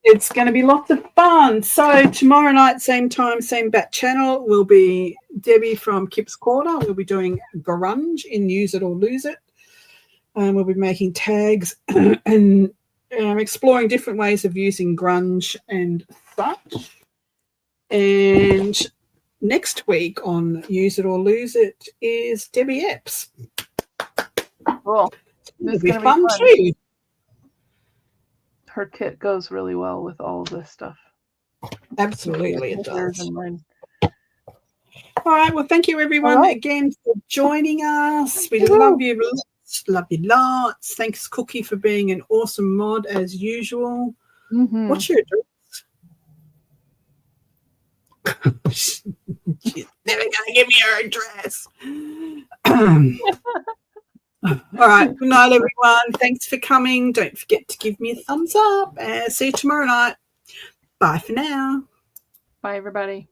It's going to be lots of fun. So tomorrow night, same time, same bat channel, will be Debbie from Kip's Corner. We'll be doing grunge in Use It or Lose It. We'll be making tags and exploring different ways of using grunge and such. And next week on Use It or Lose It is Debbie Epps. Cool. It'll be fun too. Her kit goes really well with all of this stuff. Absolutely, it does. All right. Well, thank you everyone again for joining us. We love you lots. Love you lots. Thanks, Cookie, for being an awesome mod as usual. Mm-hmm. What's your address? She's never gonna give me her address. All right. Good night, everyone. Thanks for coming. Don't forget to give me a thumbs up. See you tomorrow night. Bye for now. Bye, everybody.